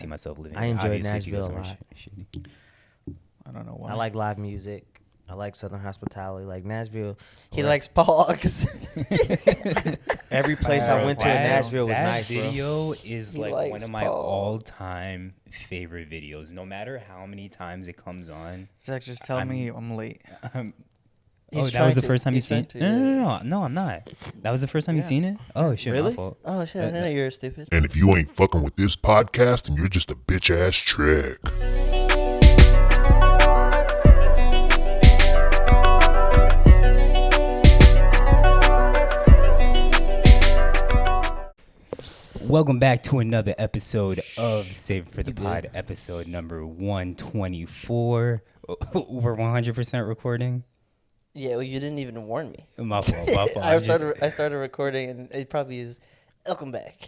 see myself living. I here. enjoy Obviously, if you go Nashville a somewhere lot. shitty. I don't know why. I like live music. I like Southern hospitality. Like Nashville. He Or- likes PAWGs. Every place I Bro, went to in that- Nashville was that nice, bro. video is He like likes one of my PAWGs. all-time favorite videos. No matter how many times it comes on. Zach, just tell me I'm late. Oh, He's that was the trying to- first time you he's seen trying it? to, No, I'm not. That was the first time you Yeah. seen it? Oh, shit, Really? my fault. Oh shit! I didn't know you were stupid. And if you ain't fucking with this podcast, then you're just a bitch ass trick. Welcome back to another episode of Save for the You Pod, good? episode number 124. We're 100% recording. Yeah, well, you didn't even warn me. My fault, my fault. I started recording, and it probably is. Welcome back.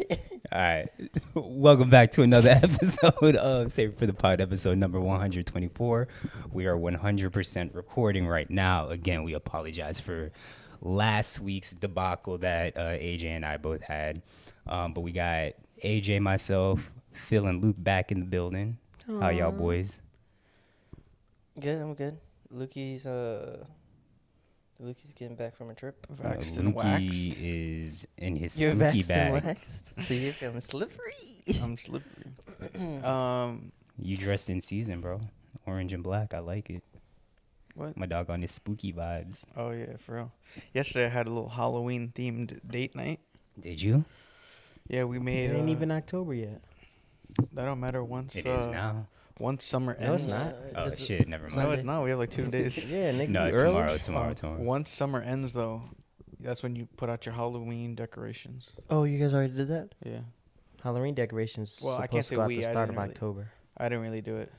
All right. Welcome back to another episode of Save for the Pod, episode number 124. We are 100% recording right now. Again, we apologize for last week's debacle that AJ and I both had. But we got AJ, myself, Phil, and Luke back in the building. How y'all boys? Good, I'm good. Lukey's getting back from a trip. Waxed and Lukey waxed. is in his You're spooky waxed and bag. waxed, so you're feeling slippery. I'm slippery. You dressed in season, bro. Orange and black. I like it. What? My dog on his spooky vibes. Oh yeah, for real. Yesterday I had a little Halloween themed date night. Did you? Yeah, we made. It ain't even October yet. That don't matter once. It is now. Once summer No, it's ends. not. Oh, Is it- shit. Never No, mind. it's not. We have like 2 days. Yeah, nigga. No, you early? tomorrow. Once summer ends, though, that's when you put out your Halloween decorations. Oh, you guys already did that? Yeah, Halloween decorations Well, I supposed can't to say go out we, the I start of didn't really- October. I didn't really do it,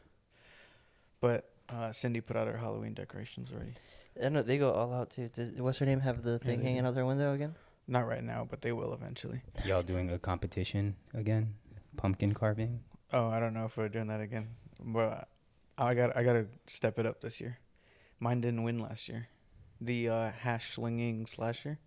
but Cindy put out her Halloween decorations already. I know they go all out too. Does, what's her name have the thing they hanging do. out their window again? Not right now, but they will eventually. Y'all doing a competition again? Pumpkin carving? Oh, I don't know if we're doing that again, but I gotta step it up this year. Mine didn't win last year. The hash slinging slasher.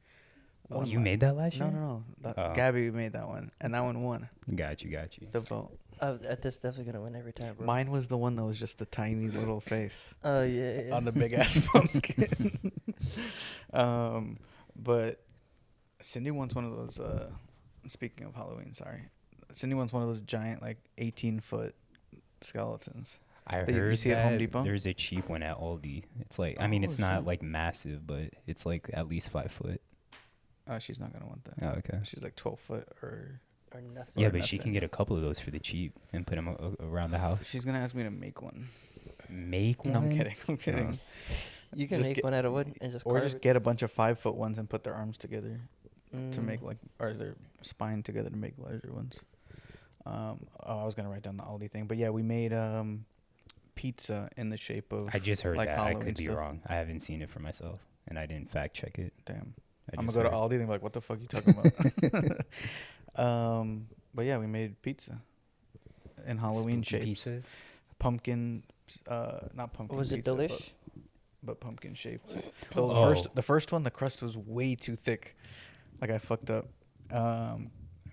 Oh, won you la- made that last year? No. Oh. Gabby made that one, and that one won Got you. the vote. That's definitely gonna win every time, bro. Mine was the one that was just the tiny little face Oh yeah. on the big ass pumpkin. But Cindy wants one of those. Speaking of Halloween, sorry, Cindy wants one of those giant, like 18-foot skeletons. I That you heard see at Home that Depot? there's a cheap one at Aldi. It's like, I mean, it's Oh, not shit. like massive, but it's like at least 5 foot. She's not gonna want that. Oh, okay. She's like 12 foot or. or nothing. Yeah, or but she can nothing. get a couple of those for the cheap and put them around the house. She's gonna ask me to make one. Make one? No, I'm kidding. I'm kidding. You can Just make get- one out of wood and just Or carve just it. get a bunch of 5-foot ones and put their arms together to make Mm. or their spine together to make larger ones. I was gonna write down the Aldi thing, but yeah, we made pizza in the shape of. I just heard like that. I Halloween could be stuff. wrong. I haven't seen it for myself, and I didn't fact check it. Damn. I I'm just gonna go to heard. Aldi and be like, what the fuck you talking about? But yeah, we made pizza in Halloween Spooky shapes. pizzas. Pumpkin, not pumpkin. Was it pizza, delish? But pumpkin shaped. Well, Oh. the first one, the crust was way too thick. Like I fucked up.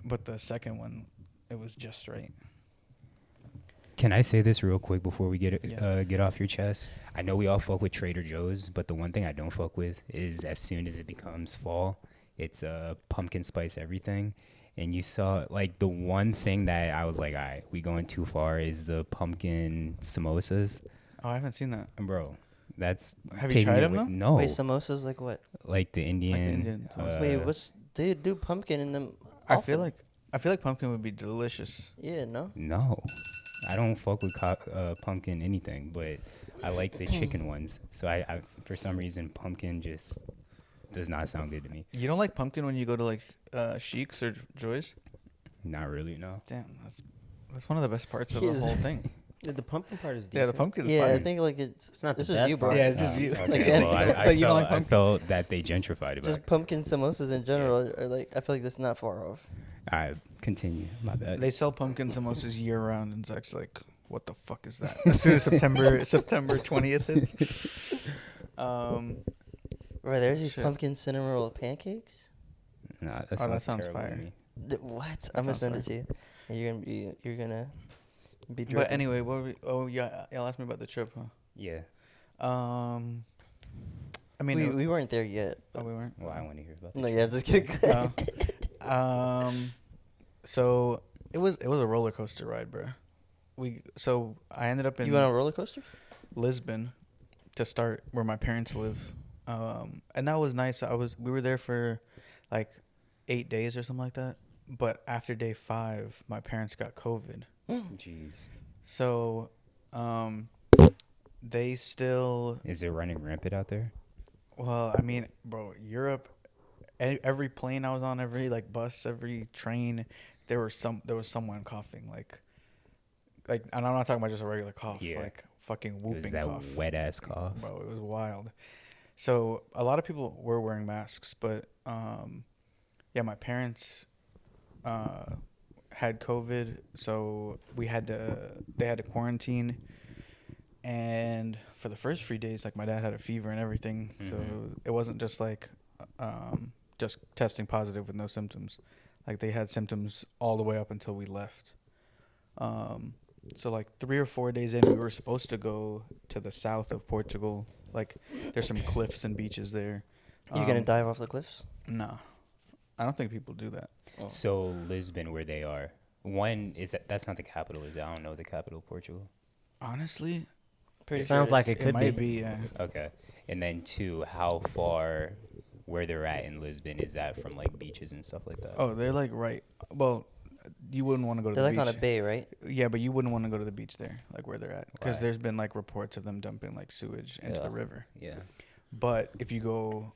But the second one, it was just right. Can I say this real quick before we get Yeah. get off your chest? I know we all fuck with Trader Joe's, but the one thing I don't fuck with is as soon as it becomes fall, it's pumpkin spice everything. And you saw like the one thing that I was like, all right, we going too far is the pumpkin samosas. Oh, I haven't seen that. And bro, that's Have you taking tried it them, with- though? No, Wait, samosas like what? like the Indian. Indian samosas. Wait, what's they do pumpkin in them? I feel often. like pumpkin would be delicious. Yeah, no. No, I don't fuck with pumpkin anything, but I like the chicken ones. So I for some reason pumpkin just does not sound good to me. You don't like pumpkin when you go to like Sheik's or Joy's? Not really, no. Damn, that's one of the best parts of Yes. the whole thing. Yeah, the pumpkin part is decent. Yeah, the pumpkin is Yeah, I fine. think like it's not the this is best you, bro. part. Yeah, it's just you. Okay, Like, well, So you don't felt, like I pumpkin? felt that they gentrified it. Just pumpkin samosas in general are like I feel like that's not far off. All right, continue. My bad. They sell pumpkin samosas year round, and Zach's like, "What the fuck is that?" As soon as September 20th hits. Right, there's these Shit. pumpkin cinnamon roll pancakes. Nah, that sounds terrible to fire. me. What? I'm gonna sounds send it fire. to you. And you're gonna Be But dripping. anyway, what were we? Oh yeah, y'all asked me about the trip, huh? Yeah. I mean, we weren't there yet. oh, we weren't. Well, I want to hear about that. No, yeah, I'm just kidding. So it was a roller coaster ride, bro. I ended up in You went on a roller coaster? Lisbon to start, where my parents live, and that was nice. We were there for like 8 days or something like that. But after day 5, my parents got COVID. Jeez. So, they still. Is it running rampant out there? Well, I mean, bro, Europe. Every plane I was on, every like bus, every train, there was someone coughing like, and I'm not talking about just a regular cough, Yeah. like fucking It whooping was that cough. wet ass cough. Bro, it was wild. So a lot of people were wearing masks, but yeah, my parents had COVID, so they had to quarantine. And for the first 3 days, like my dad had a fever and everything, so it wasn't just like just testing positive with no symptoms. Like they had symptoms all the way up until we left. So like 3 or 4 days in, we were supposed to go to the south of Portugal. Like there's some cliffs and beaches there. You gonna dive off the cliffs? No, I don't think people do that. Oh. So Lisbon, where they are, that's not the capital, is it? I don't know the capital of Portugal. Honestly, Pretty Sounds sure like it's- it could might be. be. Yeah. Okay. And then 2, how far where they're at in Lisbon is that from like beaches and stuff like that? Oh, they're like right. Well, you wouldn't want to go to They're the like beach. on a bay, right? Yeah, but you wouldn't want to go to the beach there, like where they're at, because Why? there's been like reports of them dumping like sewage into the Ugh. river. Yeah. But if you go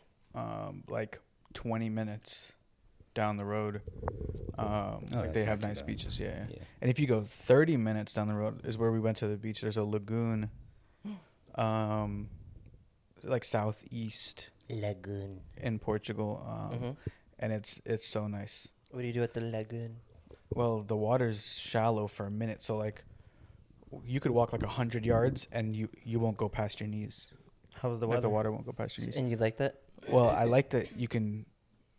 like 20 minutes down the road, like that's they not have too nice bad. beaches. Yeah. Yeah. And if you go 30 minutes down the road is where we went to the beach. There's a lagoon, like southeast Lagoon. in Portugal, Mhm. and it's so nice. What do you do at the lagoon? Well, the water's shallow for a minute, so like you could walk like 100 yards and you won't go past your knees. How was the Like weather? the water won't go past your knees. And you like that? Well, I like that you can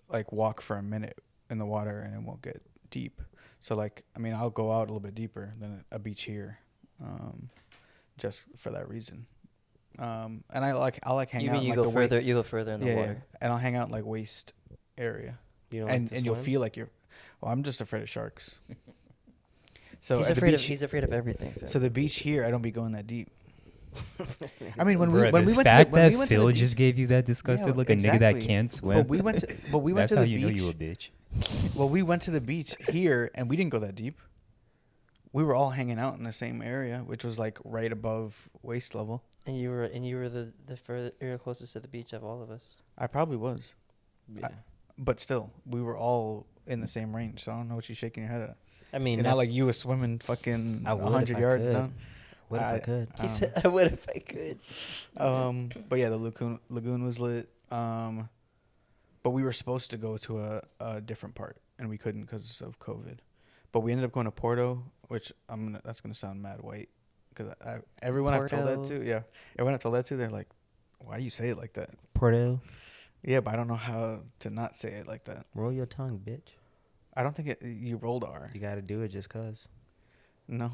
like walk for a minute in the water and it won't get deep. So like, I mean, I'll go out a little bit deeper than a beach here, just for that reason. And I'll like hang You out. mean in, you like, go the further? You go further in the yeah, water. and I'll hang out in, like waist area, You don't and like to you'll swim? feel like you're. Well, I'm just afraid of sharks. So He's at the afraid of. beach, He's afraid of everything. fam. so the beach here, I don't be going that deep. I I mean, when Bruh, we the went fact to the, when we that went to Phil the just beach, gave you that disgusted Yeah, look, a nigga that exactly. can't swim. but we went That's to how the you know beach. you a bitch. Well, we went to the beach here, and we didn't go that deep. We were all hanging out in the same area, which was like right above waist level. and you were the further you're closest to the beach of all of us. I probably was, Yeah. but still, we were all in the same range. So I don't know what you're shaking your head at. I mean, It's not that's- like you was swimming fucking I would if 100 I yards could. down. what if I could? I He don't said, "I would if I could." But yeah, the lagoon was lit. But we were supposed to go to a different part, and we couldn't because of COVID. But we ended up going to Porto, which that's gonna sound mad white, because everyone I've told that Porto. to, yeah, everyone I've told that to, they're like, "Why you say it like that?" Porto, Yeah, but I don't know how to not say it like that. roll your tongue, bitch. I don't think you rolled R. You gotta do it just cause. No.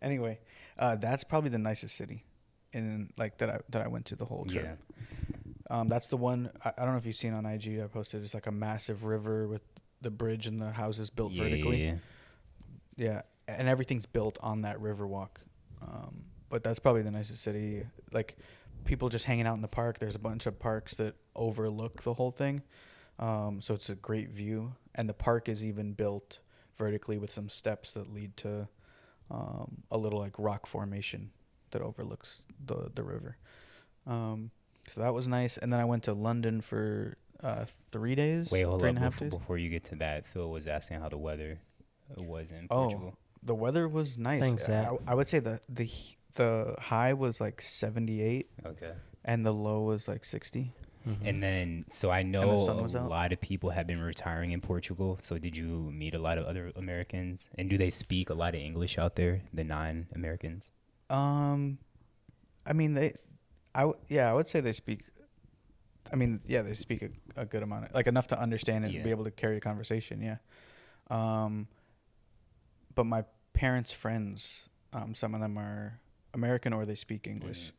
Anyway, that's probably the nicest city, in like that I went to the whole trip. Yeah. That's the one. I don't know if you've seen on IG. I posted. It's like a massive river with the bridge and the houses built vertically. Yeah. Yeah, and everything's built on that river walk. But that's probably the nicest city. Like people just hanging out in the park. There's a bunch of parks that overlook the whole thing. So it's a great view, and the park is even built vertically with some steps that lead to a little like rock formation that overlooks the river. So that was nice. And then I went to London for 3 days. Wait, hold three up. and a half days. Before you get to that, Phil was asking how the weather was in Oh, Portugal. the weather was nice. Thanks, Zach. I would say the high was like 78 Okay. and the low was like 60. Mm-hmm. And then, so I know the sun was a out. lot of people have been retiring in Portugal. So did you meet a lot of other Americans? And do they speak a lot of English out there, the non-Americans? I mean I would say they speak. I mean, yeah, they speak a good amount, like enough to understand and Yeah. be able to carry a conversation. Yeah. But my parents' friends, Some of them are American or they speak English.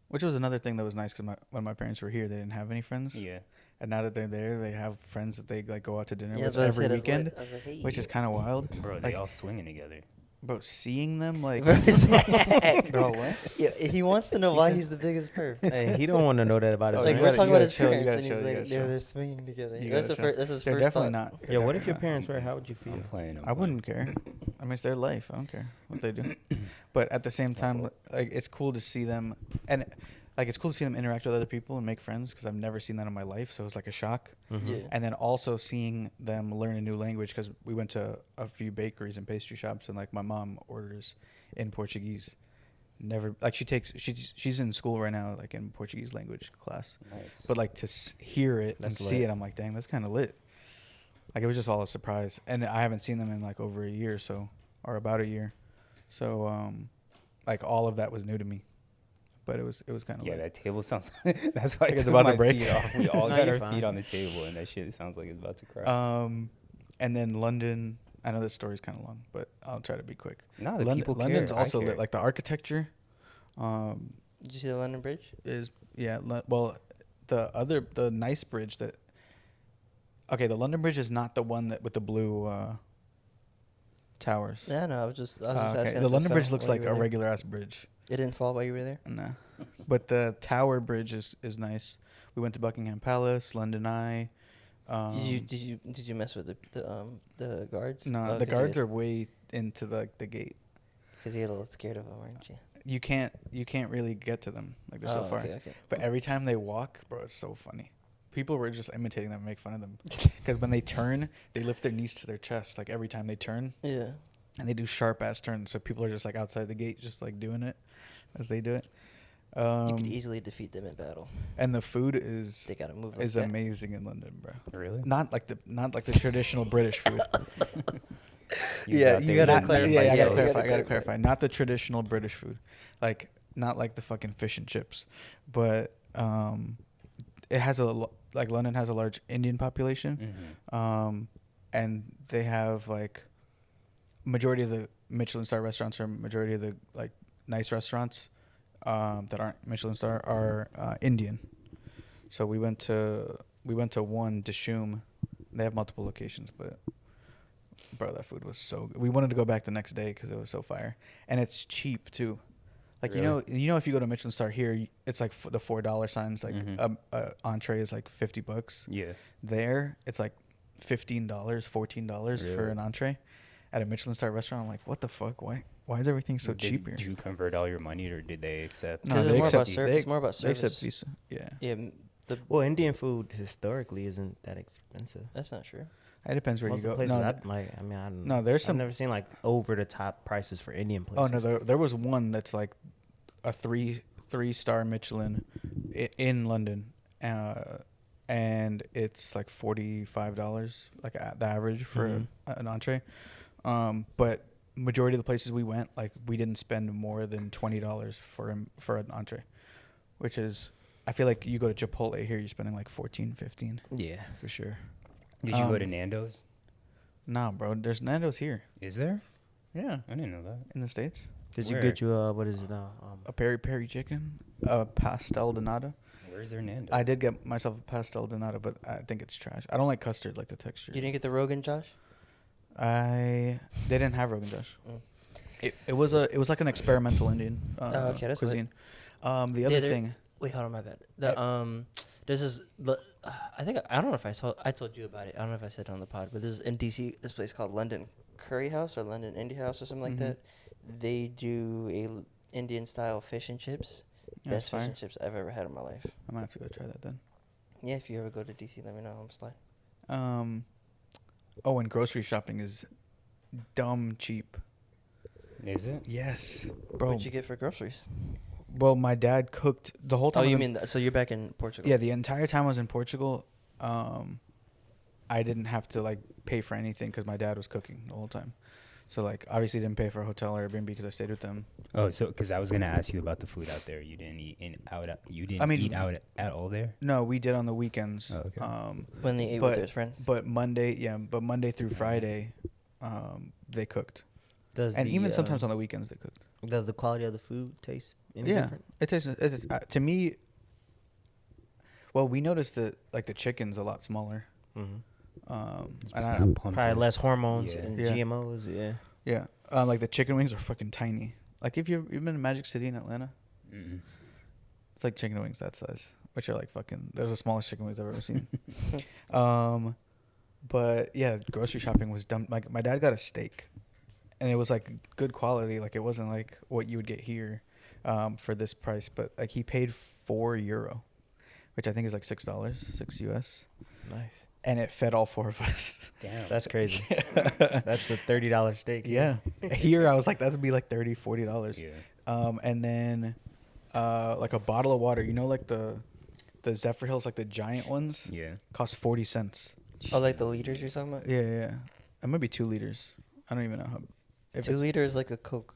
Which was another thing that was nice because when my parents were here, they didn't have any friends. Yeah. And now that they're there, they have friends that they like go out to dinner Yeah, with that's what I every said, that's weekend, lit. I was like, hey. which is kind of wild. Bro, Like- they all swinging together. Bro, seeing them like Bro, Zach. they're all what? Yeah, he wants to know why he's the biggest perv. Hey, he don't want to know that about his Oh, Like, you we're gotta- talking you about gotta his chill, you parents, gotta and he's chill, you like, gotta yeah, chill. they're swinging together. You That's gotta the chill. first. That's his They're first definitely thought. not. Yeah, what if your not. parents were? How would you feel? I'm playing. I wouldn't care. I mean, it's their life. I don't care what they do. But at the same time, like it's cool to see them, and like it's cool to see them interact with other people and make friends because I've never seen that in my life. So it was like a shock. Yeah. And then also seeing them learn a new language because we went to a few bakeries and pastry shops and like my mom orders in Portuguese. Never like she's in school right now like in Portuguese language class. Nice. But like to hear it That's and see lit. it, I'm like, dang, that's kind of lit. Like it was just all a surprise, and I haven't seen them in like over a year, or about a year. So like all of that was new to me, but it was kind of Yeah, lit. that table sounds. That's why I Like it's took about to my break. feet off. We all No, got you're our fine. feet on the table, and that shit sounds like it's about to crack. And then London. I know this story's kind of long, but I'll try to be quick. No, the people care. London's I also care. lit. Like the architecture, Did you see the London Bridge? is well, the nice bridge that. Okay, the London Bridge is not the one that with the blue towers. Yeah, no, I was just Okay, asking. the if it London Bridge fell looks while like you a were there. regular ass bridge. It didn't fall while you were there. No, but the Tower Bridge is nice. We went to Buckingham Palace, London Eye. Did you mess with the guards? No, the guards are way into the gate. Because you're a little scared of them, aren't you? You can't really get to them. Like they're so far. Okay. But every time they walk, bro, it's so funny. People were just imitating them and make fun of them. Because when they turn, they lift their knees to their chest. Like every time they turn, Yeah. and they do sharp ass turns. So people are just like outside the gate, just like doing it as they do it. You could easily defeat them in battle. And the food is They gotta move like is that. amazing in London, bro. Really? Not like the traditional British food. Yeah, you gotta Not- clarify. Yeah, I Yeah, gotta you clarify. gotta I gotta clarify. clarify. Not the traditional British food, like not like the fucking fish and chips, but it has like London has a large Indian population, and they have like majority of the Michelin star restaurants or majority of the like nice restaurants that aren't Michelin star are Indian. So we went to one Dishoom. They have multiple locations, but bro, that food was so good. We wanted to go back the next day because it was so fire, and it's cheap too. Like Really? you know if you go to Michelin star here, it's like the $4 signs. Like a entree is like $50. Yeah. There, it's like $15, $14 for Really? an entree. At a Michelin star restaurant, I'm like, what the fuck? Why is everything so Did cheap here? you convert all your money, or did they accept? No, Because they it's more about accept- service. It's more about They accept service. Visa. Yeah. Yeah, Well, Indian food historically isn't that expensive. that's not true. It depends where Most you of go. the places No, I don't No, there's I've some- never seen like over the top prices for Indian places. oh no, there was one that's like a three-star Michelin in London, and it's like $45, like the average for an entree. But majority of the places we went, like we didn't spend more than $20 for an entree, which is, I feel like you go to Chipotle here, you're spending like 14, 15. Yeah, for sure. Did you go to Nando's? Nah, bro, there's Nando's here. Is there? Yeah, I didn't know that. in the States. Did Where? you get you what is it now? A peri peri chicken, a pastel de nata. Where's their Nando's? I did get myself a pastel de nata, but I think it's trash. I don't like custard, like the texture. You didn't get the Rogan, Josh? They didn't have Rogan Josh. Mm. It was like an experimental Indian Okay, that's lit. cuisine. The other thing, Wait, hold on, my bad. This is I think I don't know if I told you about it. I don't know if I said it on the pod, but this is in DC. This place called London Curry House or London Indie House or something like that. They do Indian style fish and chips. Yeah, Best fire. fish and chips I've ever had in my life. I might have to go try that then. Yeah, if you ever go to DC, let me know. I'm slide. Oh, and grocery shopping is dumb cheap. Is it? Yes, bro. What'd you get for groceries? Well, my dad cooked the whole time. Oh, I was you in- mean so you're back in Portugal? Yeah, the entire time I was in Portugal, I didn't have to like pay for anything because my dad was cooking the whole time. So like, obviously didn't pay for a hotel or Airbnb because I stayed with them. Oh, so because I was gonna ask you about the food out there. You didn't eat out. You didn't eat out at all there. No, we did on the weekends. Oh, okay. When they ate with their friends. But Monday through Friday, they cooked. And even sometimes on the weekends they cook. Does the quality of the food taste any Yeah, different? it tastes. To me. Well, we noticed that like the chicken's a lot smaller. Mm-hmm. It's And not pumped Probably up. less hormones Yeah. and Yeah. GMOs. Yeah. yeah, like the chicken wings are fucking tiny. Like if you've been to Magic City in Atlanta, Mm-mm. it's like chicken wings that size, which are like fucking. Those are the smallest chicken wings I've ever seen. But yeah, grocery shopping was dumb. Like my dad got a steak, and it was like good quality. Like it wasn't like what you would get here, for this price. But like he paid €4, which I think is like $6, $6 US, Nice. and it fed all four of us. Damn. That's crazy. That's a $30 steak. Yeah, here I was like that'd be like $30-$40. Yeah. And then like a bottle of water. You know, like the Zephyr Hills, like the giant ones, Yeah. cost 40 cents. Oh, like the liters you're talking about? Yeah. It might be 2 liters. I don't even know how. If 2 it's- liters like a Coke.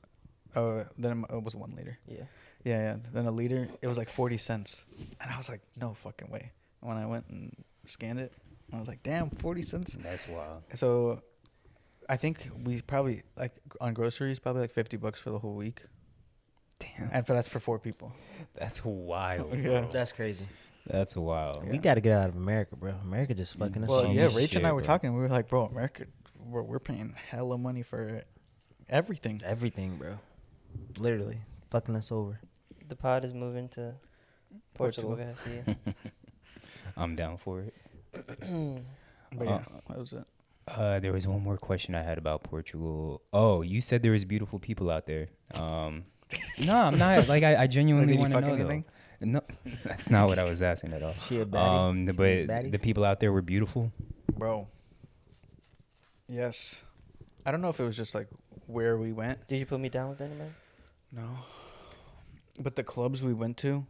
Oh, then it was 1 liter. Yeah. Yeah. Then a liter, it was like 40 cents, and I was like, no fucking way. When I went and scanned it, I was like, damn, 40 cents. That's wild. So, I think we probably like on groceries probably like $50 for the whole week, Damn. and that's for 4 people. That's wild. Yeah. Bro. That's crazy. That's wild. We got to get out of America, bro. America just fucking us Well, up. yeah, Holy Rach and I shit, were bro. talking. We were like, bro, America, we're paying hella money for everything. Everything, bro. Literally fucking us over. The pod is moving to Portugal, guys. Yeah. I'm down for it. But yeah, that was it. There was one more question I had about Portugal. Oh, you said there was beautiful people out there. No, I'm not. Like, I genuinely Like, did you want to fuck know. anything? Though. No, that's not what I was asking at all. She a baddie? She But baddies? the people out there were beautiful. Bro. Yes. I don't know if it was just like where we went. Did you put me down with anybody? No. But the clubs we went to,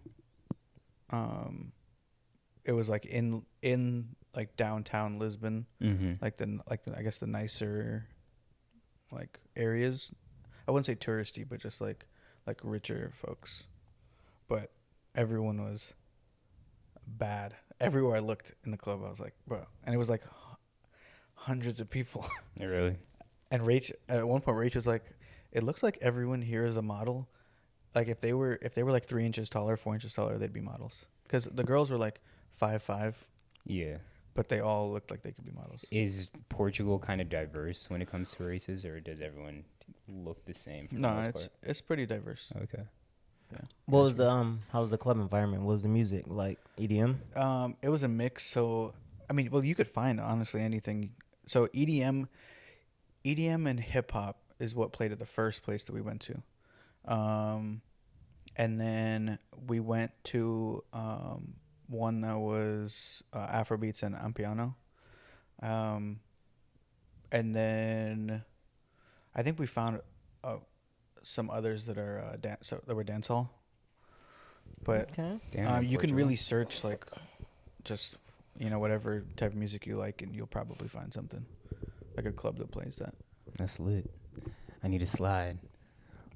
it was like in like downtown Lisbon, Mm-hmm. like the I guess the nicer like areas. I wouldn't say touristy, but just like richer folks. But everyone was bad. Everywhere I looked in the club, I was like, bro, and it was like hundreds of people. Really? And Rach, at one point, Rach was like, "It looks like everyone here is a model. Like if they were like 3 inches taller, 4 inches taller, they'd be models. Because the girls were like 5'5", Yeah. but they all looked like they could be models. Is Portugal kind of diverse when it comes to races, or does everyone look the same? For the No, most it's pretty diverse. part? Okay. Yeah. What was the how was the club environment? What was the music like? EDM? It was a mix. So I mean, well, you could find honestly anything. So EDM and hip hop is what played at the first place that we went to. And then we went to one that was Afrobeats and Ampiano. And then I think we found some others that are that were dancehall. But Okay. Damn, you can Portugal. really search like just whatever type of music you like, and you'll probably find something like a club that plays that. That's lit. I need a slide.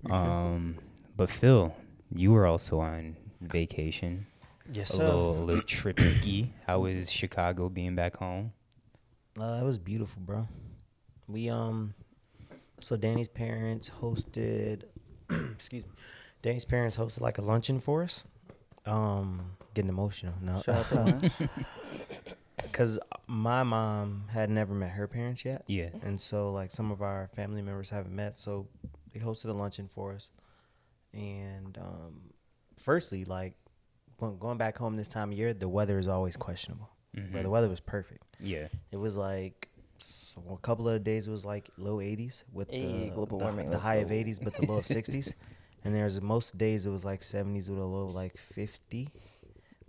You should. But Phil, you were also on vacation. Yes, a sir. little trip ski. How was Chicago being back home? It was beautiful, bro. We so Danny's parents hosted excuse me. Danny's parents hosted like a luncheon for us. Getting emotional. No. Shout out to Lance. Cuz my mom had never met her parents yet. Yeah. And so like some of our family members haven't met, so they hosted a luncheon for us. And firstly, like going back home this time of year, the weather is always questionable. Mhm. But the weather was perfect. Yeah. It was like a couple of days it was like low 80s with Hey, global warming, the let's high of go. 80s but the low of 60s. And there's most days it was like 70s with a low of like 50.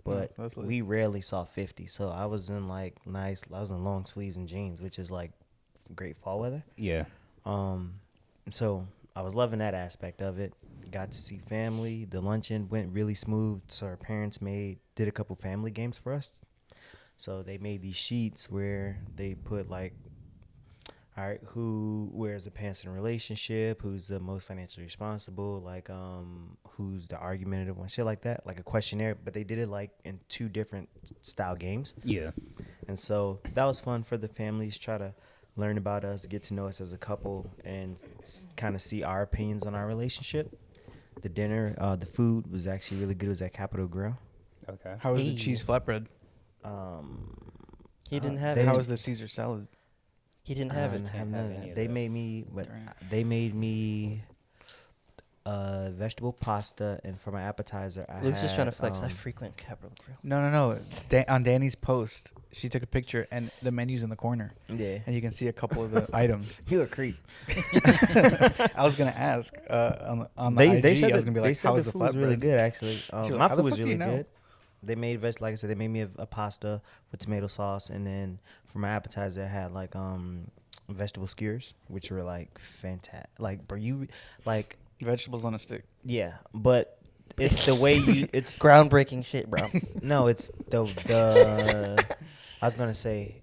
But that's lit. we rarely saw 50. So I was in I was in long sleeves and jeans, which is like great fall weather. Yeah. So I was loving that aspect of it. Got to see family. The luncheon went really smooth. So our parents did a couple family games for us. So they made these sheets where they put like, all right, who wears the pants in a relationship, who's the most financially responsible, like who's the argumentative one, shit like that, like a questionnaire. But they did it like in 2 different style games. Yeah. And so that was fun for the families, try to learn about us, get to know us as a couple, and kind of see our opinions on our relationship. The dinner, the food was actually really good. It was at Capitol Grill. Okay. How was the Hey. cheese flatbread? He didn't have they- it. How was the Caesar salad? He didn't I have didn't it. have Can't none have of any that. of They that. made me, but Darn. they made me vegetable pasta, and for my appetizer, I Luke's just trying to had, flex. I frequent Capitol Grill. No. On Danny's post, she took a picture and the menu's in the corner, yeah. and you can see a couple of the items. You a creep. I was gonna ask on the IG. They said I was that- gonna be they like, said "How was the the food was really flatbread?" good, actually. was like, My "How food the was fuck do you really know?" good. They made like I said, they made me a pasta with tomato sauce, and then for my appetizer, I had like vegetable skewers, which were like fantastic. Like, bro, you like Vegetables on a stick. yeah, but it's the way you. It's Groundbreaking shit, bro. no, it's the. I was gonna say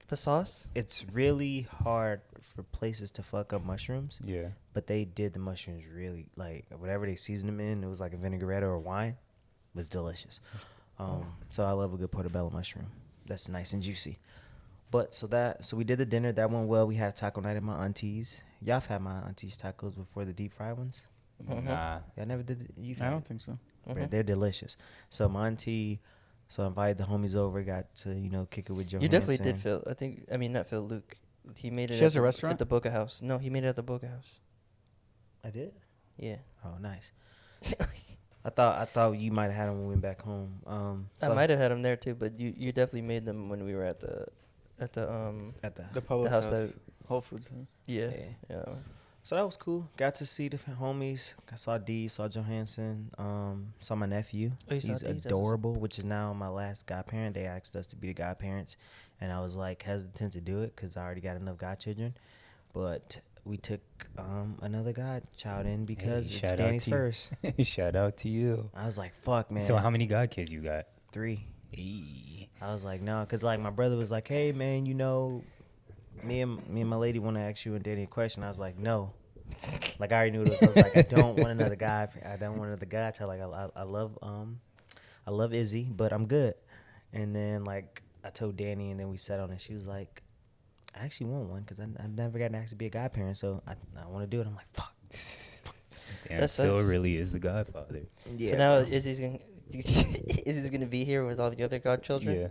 The sauce? it's really hard for places to fuck up mushrooms, Yeah. but they did the mushrooms really like whatever they seasoned them in. It was like a vinaigrette or wine. Was delicious. So I love a good portobello mushroom. That's nice and juicy. But so we did the dinner. That went well. We had a taco night at my auntie's. Y'all have had my auntie's tacos before, the deep fried ones. Nah. Y'all never did. You've I had don't it? think so. Mhm. They're delicious. So my auntie, so I invited the homies over. Got to kick it with Johansson. You definitely did, Phil. Not Phil, Luke. He made it. She has at a the- restaurant? At the Boca House. No, he made it at the Boca House. I did. Yeah. Oh, nice. I thought you might have had them when we went back home. I So might have had him there too, but you definitely made them when we were at the at the The Publix house house, that- Whole Foods house. yeah. Yeah. Yeah. So that was cool. Got to see the homies. I saw D, saw Johansson, saw my nephew. Oh, you saw He's D? That's what's up. adorable, which is now my last godparent. They asked us to be the godparents, and I was like hesitant to do it because I already got enough godchildren. But we took another godchild in because Hey, it's shout out Danny's to you. first. Shout out to you. I was like, fuck, man. So how many god kids you got? 3. Hey. I was like, no, because like my brother was like, hey, man, me and my lady want to ask you and Danny a question. I was like, no. Like I already knew it was. I was like, I don't want another guy. I don't want another guy. Child. Like I love Izzy, but I'm good. And then like I told Danny, and then we sat on it. She was like, I actually want one because I never got asked to be a godparent, so I want to do it. I'm like, fuck. Damn, That Phil sucks. really is the godfather. Yeah. So now bro. Izzy's gonna be here with all the other godchildren. Yeah.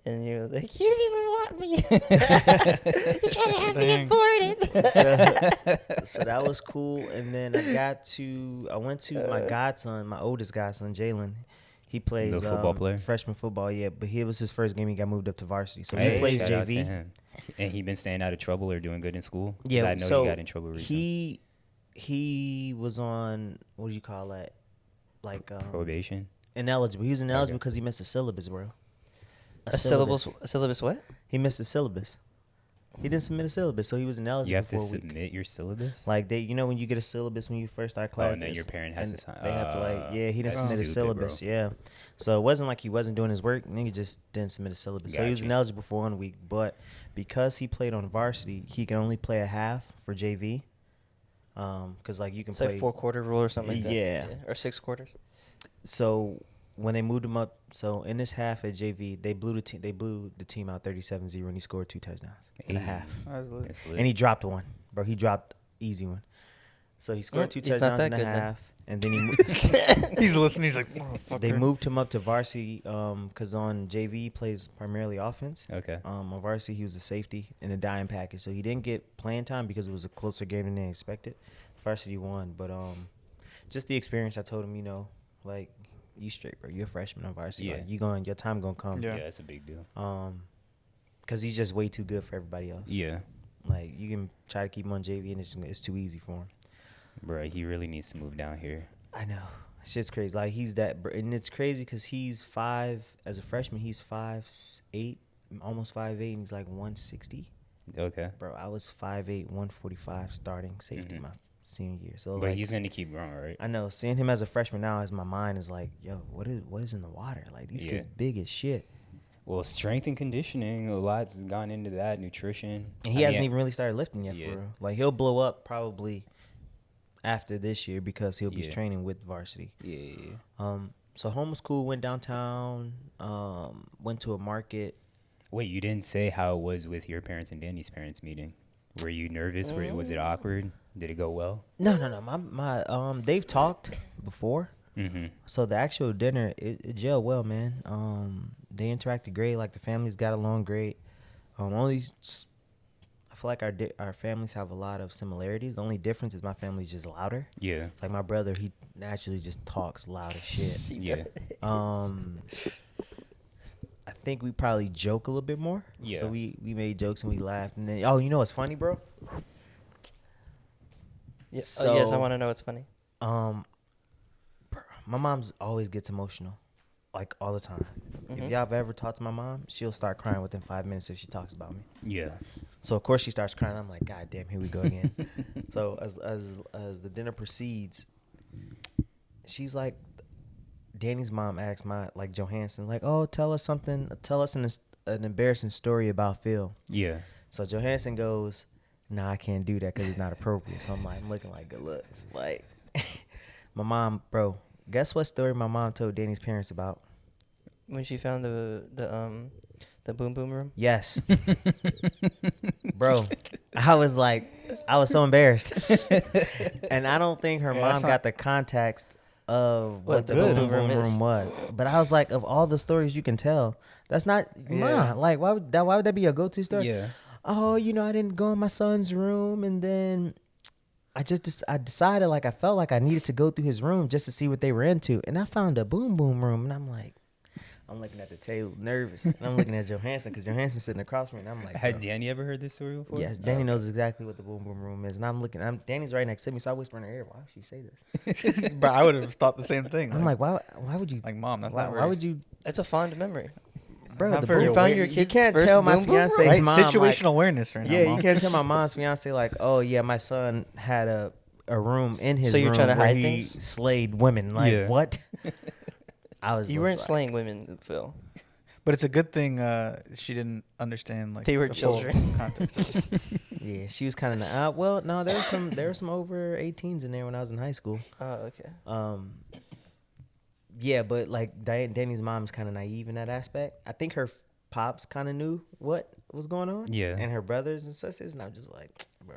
And you're like, you didn't even want me. You're trying to have me Dang. aborted. So that was cool. And then I went to my godson, my oldest godson, Jalen. He plays The football player? freshman football, yeah. But it was his first game. He got moved up to varsity, so Hey, he plays shout out to JV. him. And he been staying out of trouble or doing good in school? 'Cause Yeah, I know so he got in trouble recently. he was on what do you call that? Like Probation. ineligible. He was ineligible Okay. because he missed a syllabus, bro. A syllabus what? He missed a syllabus. He didn't submit a syllabus, so he was ineligible You have to for a week. submit your syllabus? Like when you get a syllabus when you first start class, and then your it's- parent has and to sign- They have to he didn't that's submit a stupid, syllabus. bro. Yeah, so it wasn't like he wasn't doing his work. Nigga just didn't submit a syllabus. So he was Gotcha. ineligible for 1 week, but because he played on varsity, he can only play a half for JV. Because like you can It's play like 4-quarter rule or something like that. Yeah. Or 6 quarters. So when they moved him up, so in this half at JV, they blew the team out 37-0, and he scored 2 touchdowns in a Hey. half. That's lit. That's lit. And he dropped one, bro. He dropped easy one. So he scored Well, 2 he's not touchdowns that in a good then. half, and then He's listening. He's like, "Motherfucker." they moved him up to varsity because on JV he plays primarily offense. Okay. On varsity he was a safety in a dime package, so he didn't get playing time because it was a closer game than they expected. Varsity won, but just the experience. I told him, like you straight, bro. You're a freshman on varsity. Yeah. Like your time gonna come. Yeah. Yeah, that's a big deal. Because he's just way too good for everybody else. Yeah. Like you can try to keep him on JV and it's too easy for him. Bro, he really needs to move down here. I know. Shit's crazy. Like he's and it's crazy because he's 5 as a freshman. He's 5'8", almost 5'8", and he's like 160. Okay. Bro, I was 5'8", 145 starting safety Mhm. my senior year. So But like, he's going to keep growing, right? I know. Seeing him as a freshman now, as my mind is like, yo, what is in the water? Like these Yeah. kids big as shit, Well, strength and conditioning, a lot's gone into that. Nutrition. and he I hasn't mean, even really started lifting yet. Yeah. For real. Like he'll blow up probably after this year because he'll be Yeah. training with varsity. Yeah. So home was cool. Went downtown. Went to a market. Wait, you didn't say how it was with your parents and Danny's parents meeting. Were you nervous? Was it awkward? Did it go well? No. They've talked before. Mm-hmm. So the actual dinner, it gelled well, man. They interacted great. Like the families got along great. I feel like our families have a lot of similarities. The only difference is my family's just louder. Yeah. Like my brother, he naturally just talks loud as shit. Yeah. I think we probably joke a little bit more. Yeah. So we made jokes and we laughed. And then, oh, you know what's funny, bro? Yeah. So, yes, I want to know what's funny. My mom's always gets emotional, like all the time. If y'all have ever talked to my mom, she'll start crying within 5 minutes if she talks about me. Yeah. So of course she starts crying. I'm like, God damn, here we go again. So as the dinner proceeds, she's like, Danny's mom asks Johansson, like, oh, tell us an embarrassing story about Phil. Yeah. So Johansson goes, nah, I can't do that because it's not appropriate. So I'm looking like good looks. Like, my mom, bro, guess what story my mom told Danny's parents about? When she found the boom boom room. Yes. Bro, I was so embarrassed. And I don't think her mom got the context of what the boom boom room was. But I was like, of all the stories you can tell, that's not mine. Like, why would that be a go-to story? Yeah. Oh, I didn't go in my son's room, and then I decided, like, I felt like I needed to go through his room just to see what they were into, and I found a boom boom room, and I'm looking at the table, nervous, and I'm looking at Johansson because Johansson's sitting across from me, and I'm like, Had bro. Danny ever heard this story before? Yes, Danny knows exactly what the boom boom room is, and Danny's right next to me, so I whisper in her ear, why would she say this? But I would have thought the same thing. I'm like, why would you? Like, Mom, that's why, not why would you? It's a fond memory. Bro, not the very boom, You found aware. your you kid's can't first tell my boom boom room? fiance's Right? mom, Situational like, awareness right now. yeah, Mom. you can't tell my mom's fiance like, oh yeah, my son had a room in his So you're room trying to where hide he things? slayed women. Like Yeah. what? I was. You just weren't like, slaying women, Phil. But it's a good thing she didn't understand like They were the full children. context of it. Yeah, she was kind of. Well, no, there were some over 18s in there when I was in high school. Oh, okay. Yeah, but like Danny's mom's kind of naive in that aspect. I think her pops kind of knew what was going on. Yeah. And her brothers and sisters, and I'm just like, bro,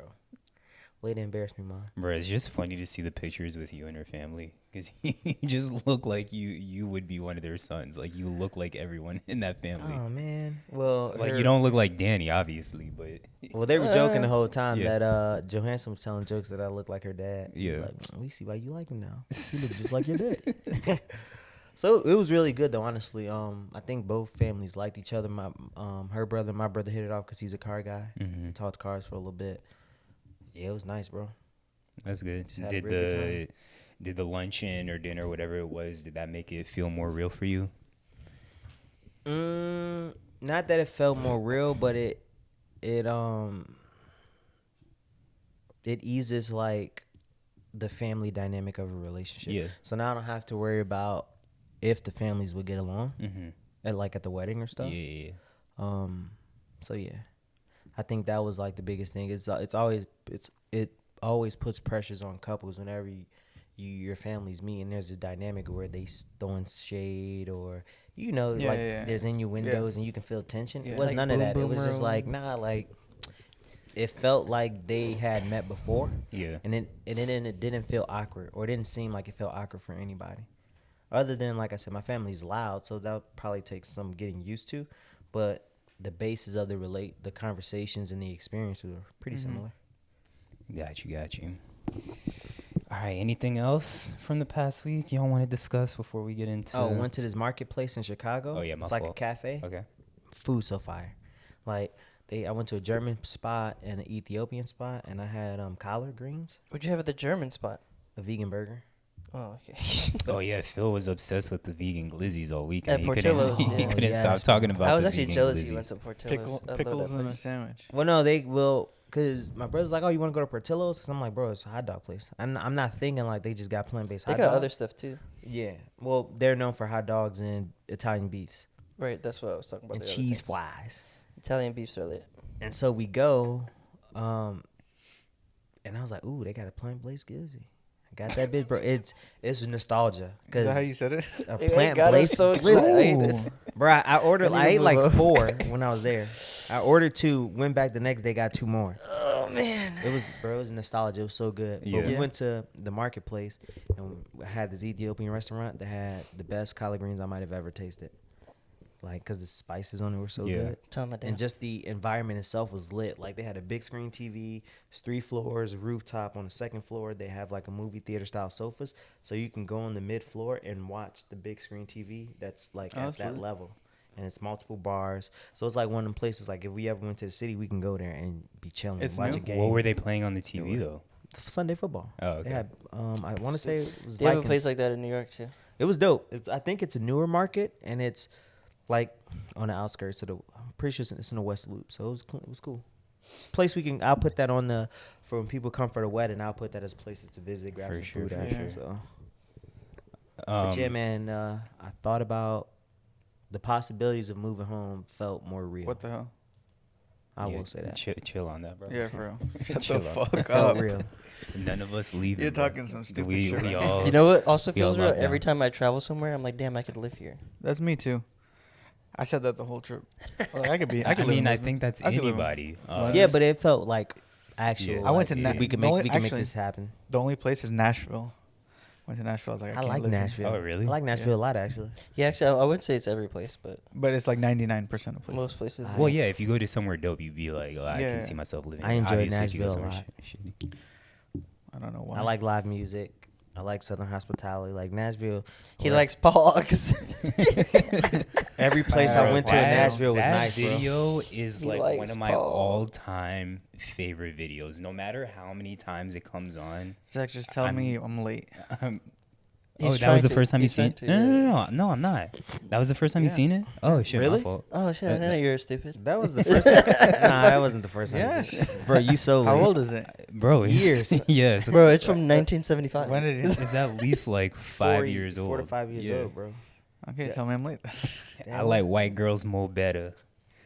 way to embarrass me, mom. Bro, it's just funny to see the pictures with you and her family because you just look like you would be one of their sons. Like you look like everyone in that family. Oh man. Well, Like you don't look like Danny, obviously, but Well, they were joking the whole time Yeah. that Johansson was telling jokes that I look like her dad. He was Yeah. like, we see why you like him now. He looks just like your dad. So it was really good though, honestly. I think both families liked each other. My her brother, my brother hit it off because he's a car guy. Mhm. Talked cars for a little bit. Yeah, it was nice, bro. that's good. Just had a Did real good did the luncheon or dinner, whatever it was, did that make it feel more real for you? Not that it felt more real, but it eases like the family dynamic of a relationship. Yeah. So now I don't have to worry about if the families would get along Mm-hmm. at the wedding or stuff. Yeah. So yeah, I think that was like the biggest thing. It always puts pressures on couples whenever your families meet, and there's a dynamic where they throwing shade or there's innuendos and you can feel tension. Yeah. It was Like none of boom, that. It boom was just room. like it felt like they had met before, Yeah. and it didn't feel awkward, or it didn't seem like it felt awkward for anybody. Other than, like I said, my family's loud, so that probably takes some getting used to. But the basis of the conversations and the experience were pretty similar. Got you. All right. Anything else from the past week y'all want to discuss before we get into? Went to this marketplace in Chicago. Oh, yeah, my it's like fault. a cafe. Okay. Food so fire. Like I went to a German spot and an Ethiopian spot, and I had collard greens, What'd you have at the German spot? a vegan burger. Oh, okay. Oh yeah, Phil was obsessed with the vegan glizzies all weekend. At He Portillo's, couldn't, he yeah. couldn't Yes, stop talking about. I was the actually vegan jealous glizzies. you went to Portillo's. I love Pickles that in a place. sandwich. Well, no, they will, because my brother's like, oh, you want to go to Portillo's? Because I'm like, bro, it's a hot dog place. I'm not thinking like they just got plant-based They hot got dogs. other stuff too. Yeah. Well, they're known for hot dogs and Italian beefs Right, that's what I was talking about. and the other cheese things. fries. Italian beefs are lit. And so we go, and I was like, ooh, they got a plant-based glizzy. I got that bitch, bro. It's nostalgia. Is that how you said it? A It plant got us based so excited. Bro, I ordered. Let I me ate move like up. 4 when I was there. I ordered 2. Went back the next day, got 2 more. Oh man. It was nostalgia. It was so good. Yeah. But we Yeah. went to the marketplace and we had this Ethiopian restaurant that had the best collard greens I might have ever tasted. Like, cause the spices on it were so Yeah. good. Tell my dad. And just the environment itself was lit. Like they had a big screen TV, it's 3 floors, a rooftop. On the second floor, they have like a movie theater style sofas, so you can go on the mid floor and watch the big screen TV. That's like Oh, at that's that lit. level, and it's multiple bars. So it's like one of them places. Like if we ever went to the city, we can go there and be chilling, It's and watch new? a game. What were they playing on the TV though? Sunday football. Oh, okay. They had, I want to say it was They have a Vikings. place like that in New York too. It was dope. I think it's a newer market, and it's like on the outskirts of the. I'm pretty sure it's in the West Loop, so it was cool. Place we can. I'll put that on the for when people come for the wedding. I'll put that as places to visit, grab For some sure, food. for out. sure. So, but yeah, man. I thought about the possibilities of moving home. Felt more real. What the hell? I yeah, will say that. Chill on that, bro. Yeah, for real. Shut Chill the out. fuck It felt up. real. None of us leaving. You're bro. talking some stupid we, shit We right all. You know what also we all feels real? locked Every down. time I travel somewhere, I'm like, damn, I could live here. That's me too. I said that the whole trip. Like, I could be. I I could live in mean, I Lisbon. think that's I could live in- anybody. Yeah, but it felt like actual. Yeah. I went to like, Na- we can the make only- we can make actually- this happen. The only place is Nashville. Went to Nashville. I was like, I, I can't like live here. Nashville. Oh, really? I like Nashville a lot, actually. Yeah, actually, I wouldn't say it's every place, but But it's like 99% of places. most places. I- Well, yeah. If you go to somewhere dope, you'd be like, oh, I Yeah. can see myself living. I here. enjoyed Obviously, if you go Nashville a somewhere lot. shitty. I don't know why. I like live music. I like Southern hospitality. Like Nashville. He or likes PAWGs. every place I Bro, went to in That- Nashville was that nice, bro. video is He like one likes of my Paws. all-time favorite videos. No matter how many times it comes on. Zach, just tell me I'm late. Oh, He's that was the trying to- first time you he's seen trying it? to, No, I'm not. That was the first time you Yeah. seen it? Oh, shit, Really? my fault. Oh shit! I didn't know you were stupid. That was the first. Nah, that wasn't the first time. Yes. Bro, you so How late. old is it? Bro, it's, Years. yes. Bro, it's from 1975. When did it? It's at least like 5 years old. 4 to 5 years Yeah. old, bro. Okay, Yeah. tell me I'm late. I like white girls more better.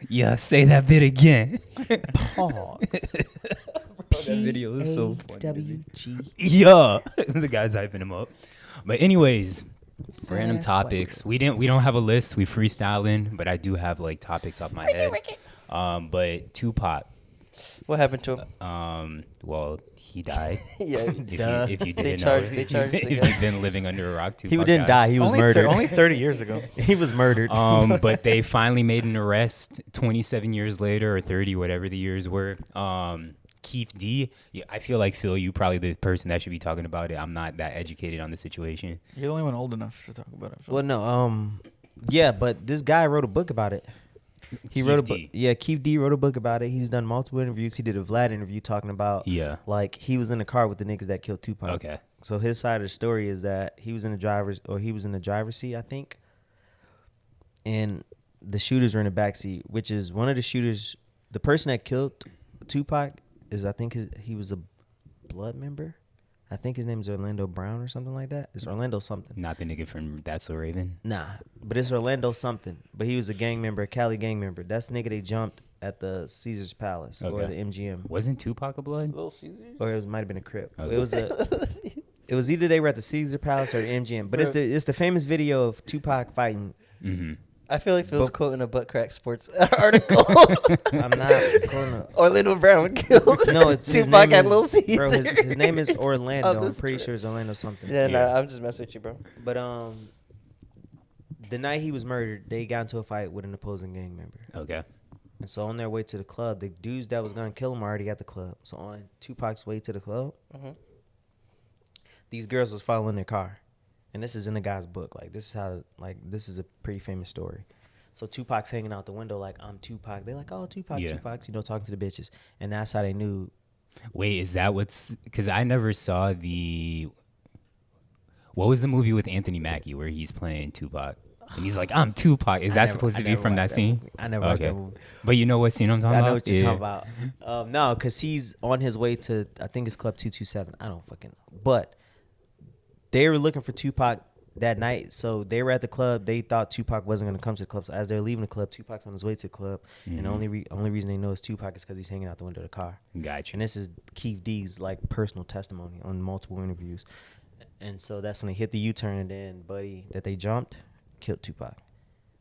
Yeah, say that bit again. Pause. Bro, that video is so funny. to me. PAWG. Yeah, the guy's hyping him up. But anyways, random Fast white topics. We don't have a list. We freestyling, but I do have like topics off my head. But Tupac. What happened to him? Well, he died. Yeah. If you They didn't charged- know, they charged the if guy. you've been living under a rock, Tupac He didn't die. He was only murdered. only 30 years ago. He was murdered. But they finally made an arrest 27 years later or 30, whatever the years were. Keith D. Yeah, I feel like Phil, you probably the person that should be talking about it. I'm not that educated on the situation. You're the only one old enough to talk about it. Phil. Well, no, yeah, but this guy wrote a book about it. He Keith wrote a book. D. Yeah, Keith D wrote a book about it. He's done multiple interviews. He did a Vlad interview talking about Yeah. like he was in the car with the niggas that killed Tupac. Okay. So his side of the story is that he was in the driver's seat, I think, and the shooters were in the back seat, which is one of the shooters. The person that killed Tupac is, I think, he was a blood member. I think his name is Orlando Brown or something like that. It's Orlando something. Not the nigga from That's So Raven. Nah, but it's Orlando something. But he was a gang member, a Cali gang member. That's the nigga they jumped at the Caesar's Palace or Okay. the MGM. Wasn't Tupac a blood? Little Caesars. Or it might have been a Crip. Okay. It was it was either they were at the Caesar Palace or the MGM. But it's the famous video of Tupac fighting. Mm-hmm. I feel like Phil's But- quoting a butt crack sports article. I'm not calling it. Orlando Brown killed. No, it's his Tupac name and is, Little Caesar. bro. His name is Orlando. On I'm this pretty trip. sure it's Orlando something. Yeah, Yeah. nah, I'm just messing with you, bro. But the night he was murdered, they got into a fight with an opposing gang member. Okay. And so on their way to the club, the dudes that was gonna kill him were already at the club. So on Tupac's way to the club, Mhm. these girls was following their car, and this is in the guy's book. Like this is a pretty famous story. So Tupac's hanging out the window like, I'm Tupac. They're like, oh, Tupac, Yeah. Tupac, talking to the bitches, and that's how they knew. Wait, is that what's? Because I never saw the. What was the movie with Anthony Mackie where he's playing Tupac? And he's like, I'm Tupac. Is that supposed to be from that scene? I never watched Okay. that movie. But you know what scene I'm talking I about? know what you're Yeah. talking about. No, because he's on his way to, I think it's Club 227. I don't fucking know. But they were looking for Tupac that night. So they were at the club. They thought Tupac wasn't going to come to the club. So as they're leaving the club, Tupac's on his way to the club. And the only reason they know it's Tupac is because he's hanging out the window of the car. Gotcha. And this is Keith D's like personal testimony on multiple interviews. And so that's when they hit the U-turn, and then Buddy that they jumped killed Tupac,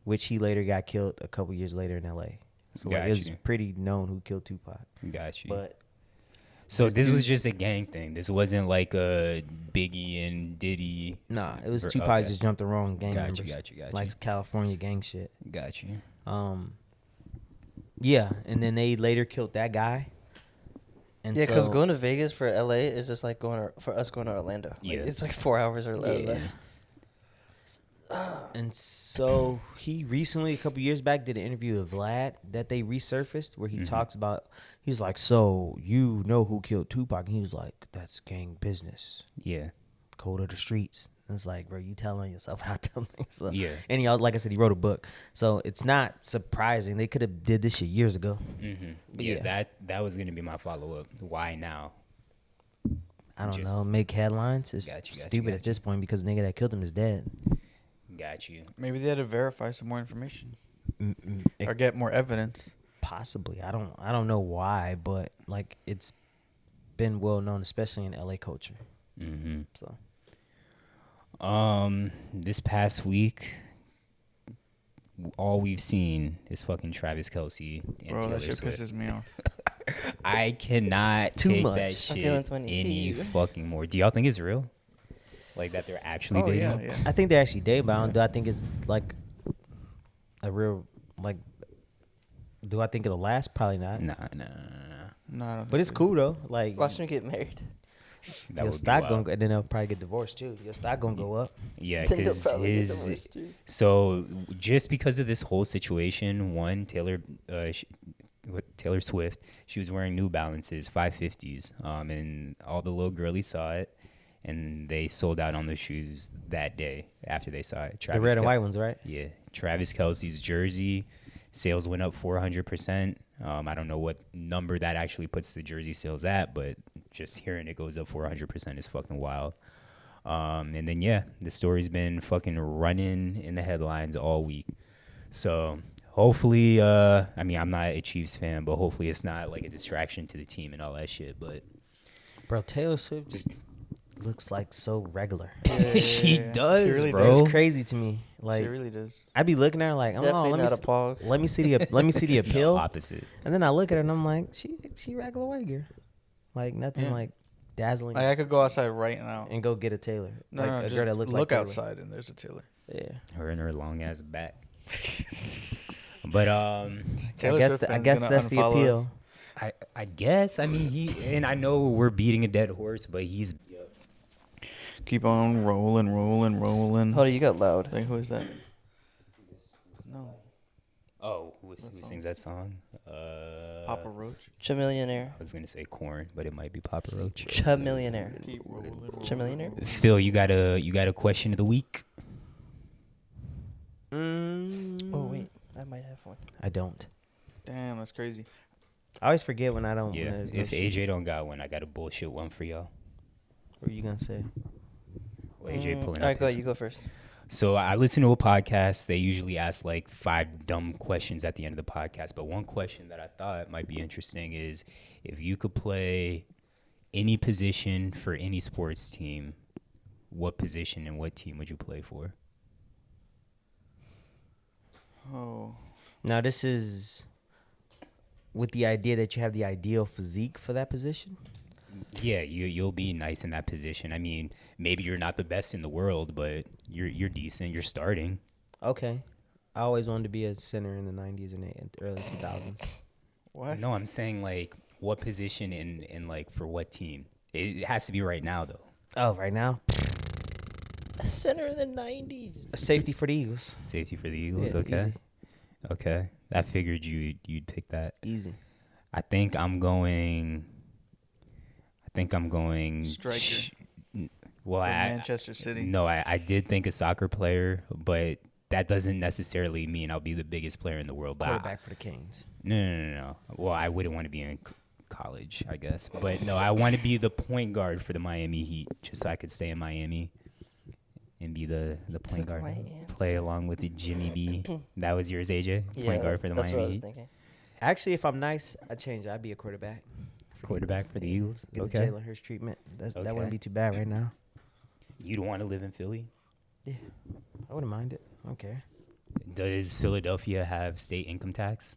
which he later got killed a couple years later in L.A. So like, Got it's you. pretty known who killed Tupac. Got you. But So this was just a gang thing. This wasn't like a Biggie and Diddy. nah, it was Or- Tupac okay. just jumped the wrong gang Got members. you, got you, got Like you. California gang shit. Got you. Yeah, and then they later killed that guy. And Yeah, because so- going to Vegas for LA is just like for us going to Orlando. Like, Yeah. it's like 4 hours or Yeah. less. And so he recently, a couple years back, did an interview with Vlad that they resurfaced where he talks about, he's like, so you know who killed Tupac? And he was like, that's gang business, Yeah. code of the streets. And it's like, bro, you telling yourself without telling yourself. Yeah. And he, like I said, he wrote a book. So it's not surprising. They could have did this shit years ago. But Yeah, yeah. that was gonna be my follow up. Why now? I don't Just- know. Make headlines. It's Gotcha, stupid at this point because the nigga that killed him is dead. Got you. Maybe they had to verify some more information It- or get more evidence. Possibly. I don't know why, but like it's been well known, especially in LA culture. Mm-hmm. So This past week, all we've seen is fucking Travis Kelce and Bro, Taylor that shit Swift. pisses me off. I cannot Too take much. that I'm shit feeling 22. any fucking more. Do y'all think it's real? Like that they're actually Oh, dating? yeah, yeah. I think they're actually day-bound. Do I think it's like a real like? Do I think it'll last? Probably not. Nah. No, I don't But think it's so. cool though. Like Watch them get married. That your would be stock wild. gonna go, and then they'll probably get divorced too. Your stock gonna go up. Yeah, Then they'll because probably get his divorced, too. so just because of this whole situation, Taylor Swift, she was wearing New Balances 550s, and all the little girlies saw it, and they sold out on the shoes that day after they saw it. The red and white ones, right? Yeah, Travis Kelce's jersey sales went up 400%. I don't know what number that actually puts the jersey sales at, but just hearing it goes up 400% is fucking wild. And then yeah, the story's been fucking running in the headlines all week. So hopefully, I mean, I'm not a Chiefs fan, but hopefully it's not like a distraction to the team and all that shit. But Bro, Taylor Swift just looks like so regular. she does, She really bro. It's crazy to me. Like She really does. I be looking at her like, oh, Definitely let me not a see, PAWG. let me see the appeal. Opposite. And then I look at her and I'm like, she regular white girl, like nothing Yeah. like dazzling, Like, I could go outside right now. and go get a Taylor, No, like no, a just girl that looks look like Taylor. outside and there's a Taylor. Yeah, Her and her long ass back. But Taylor I guess Swift I fans guess gonna that's the unfollow appeal. us. I guess I mean and I know we're beating a dead horse, but he's Keep on rolling. Hold on, you got loud. Like, who is that? No. who song? sings that song? Papa Roach. Chamillionaire. I was gonna say Corn, but it might be Papa Roach. Chamillionaire. Keep rolling. Chamillionaire. Phil, you got a question of the week? Oh wait, I might have one. I don't. Damn, that's crazy. I always forget when I don't. Yeah. when there's no If shit. AJ don't got one, I got a bullshit one for y'all. What are you gonna say? Well, AJ pulling All right, up go his- ahead. You go first. So I listen to a podcast. They usually ask like 5 dumb questions at the end of the podcast. But one question that I thought might be interesting is if you could play any position for any sports team, what position and what team would you play for? Oh. Now this is with the idea that you have the ideal physique for that position. Yeah, you'll be nice in that position. I mean, maybe you're not the best in the world, but you're decent. You're starting. Okay, I always wanted to be a center in the '90s and early 2000s. What? No, I'm saying like what position in like for what team? It has to be right now though. Oh, right now, Center in the '90s. a safety for the Eagles. Safety for the Eagles. Yeah, Okay. Okay. I figured you'd pick that. Easy. I think I'm going. Striker. Well, For I Manchester City. No, I did think a soccer player, but that doesn't necessarily mean I'll be the biggest player in the world. But Quarterback for the Kings. No. Well, I wouldn't want to be in college, I guess. But no, I want to be the point guard for the Miami Heat, just so I could stay in Miami and be the point Took guard. my Play answer. along with the Jimmy B. That was yours, AJ. Yeah, Point guard for the that's what I Miami was Heat. thinking. Actually, if I'm nice, I'd change it. I'd be a quarterback. Quarterback for the Eagles. Get Okay. the Jalen Hurts treatment. That Okay. wouldn't be too bad right now. You don't want to live in Philly? Yeah, I wouldn't mind it. I don't care. Does Philadelphia have state income tax?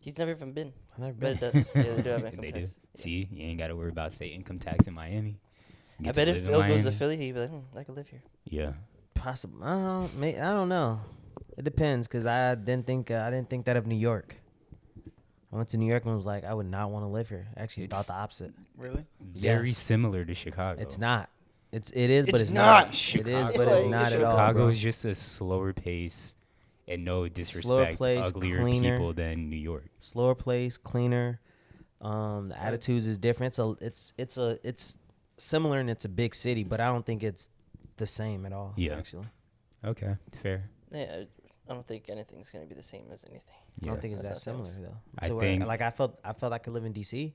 He's never even been. I've never But been. it does. Yeah, they do have income They do. tax. Yeah. See, you ain't got to worry about state income tax in Miami. You I get bet to if live in Phil goes to Miami. Philly, he'd be like, I could live here. Yeah. Possible. I don't know. It depends, cause I didn't think that of New York. I went to New York and was like, I would not want to live here. Actually, It's- thought the opposite. Really? Very Yes. similar to Chicago. It's not. It is, but It's it's not. not. It is, but Like, it's not at all. Chicago Bro. is just a slower pace and no Slower disrespect, pace, uglier cleaner. people than New York. Slower place, cleaner. The attitudes is different. It's similar and it's a big city, but I don't think it's the same at all. Yeah. Actually, Okay, fair. Yeah, I don't think anything's gonna be the same as anything. I Yeah. don't think it's that That's not similar close. though. I To where, think- like I felt I could live in DC.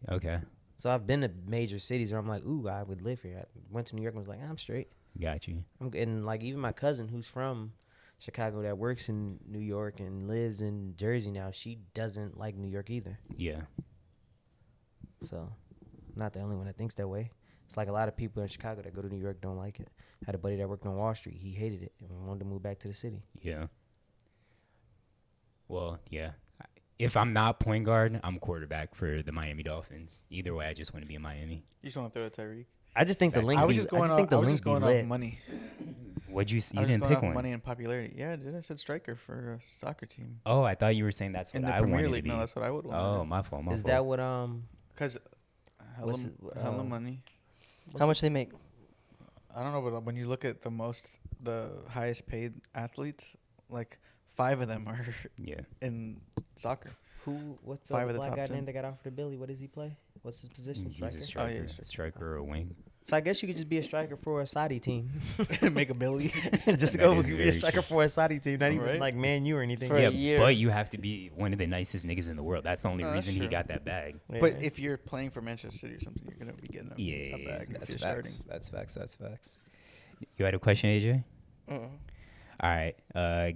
Okay, So I've been to major cities where I'm like, ooh, I would live here. I went to New York and was like, I'm straight. got you. And like even my cousin who's from Chicago that works in New York and lives in Jersey now, she doesn't like New York either. Yeah, So I'm not the only one that thinks that way. It's like a lot of people in Chicago that go to New York don't like it. I had a buddy that worked on Wall Street. He hated it and wanted to move back to the city. yeah. Well, yeah. If I'm not point guard, I'm quarterback for the Miami Dolphins. Either way, I just want to be in Miami. You just want to throw it Tyreek? I just think the link. I was be- just going I off. just think I the was link just be going off lit. money. What'd you? I You was just didn't going pick off one. money and popularity. Yeah, dude, I said striker for a soccer team Oh, I thought you were saying that's what in the I Premier wanted to League. be. No, that's what I would want. Oh, my fault. My Is fault. that what Because hella, What's it, hella money. How much they make? I don't know, but when you look at the highest paid athletes, like 5 of them are Yeah. in soccer. what's Five the of the black top guy 10. name that got offered to Billy? What does he play? What's his position? He's Striker. a striker. yeah, Striker or a wing. So I guess you could just be a striker for a Saudi team. Make a Billy. just That go is be a very striker true. for a Saudi team, not even Right. like Man U or anything. For a Yeah, year. but you have to be one of the nicest niggas in the world. That's the only Oh, that's reason he true. got that bag. But if you're playing for Manchester City or something, you're gonna be getting a bag. if that's you're facts. starting. That's facts. That's facts. You had a question, AJ? Mm. All right,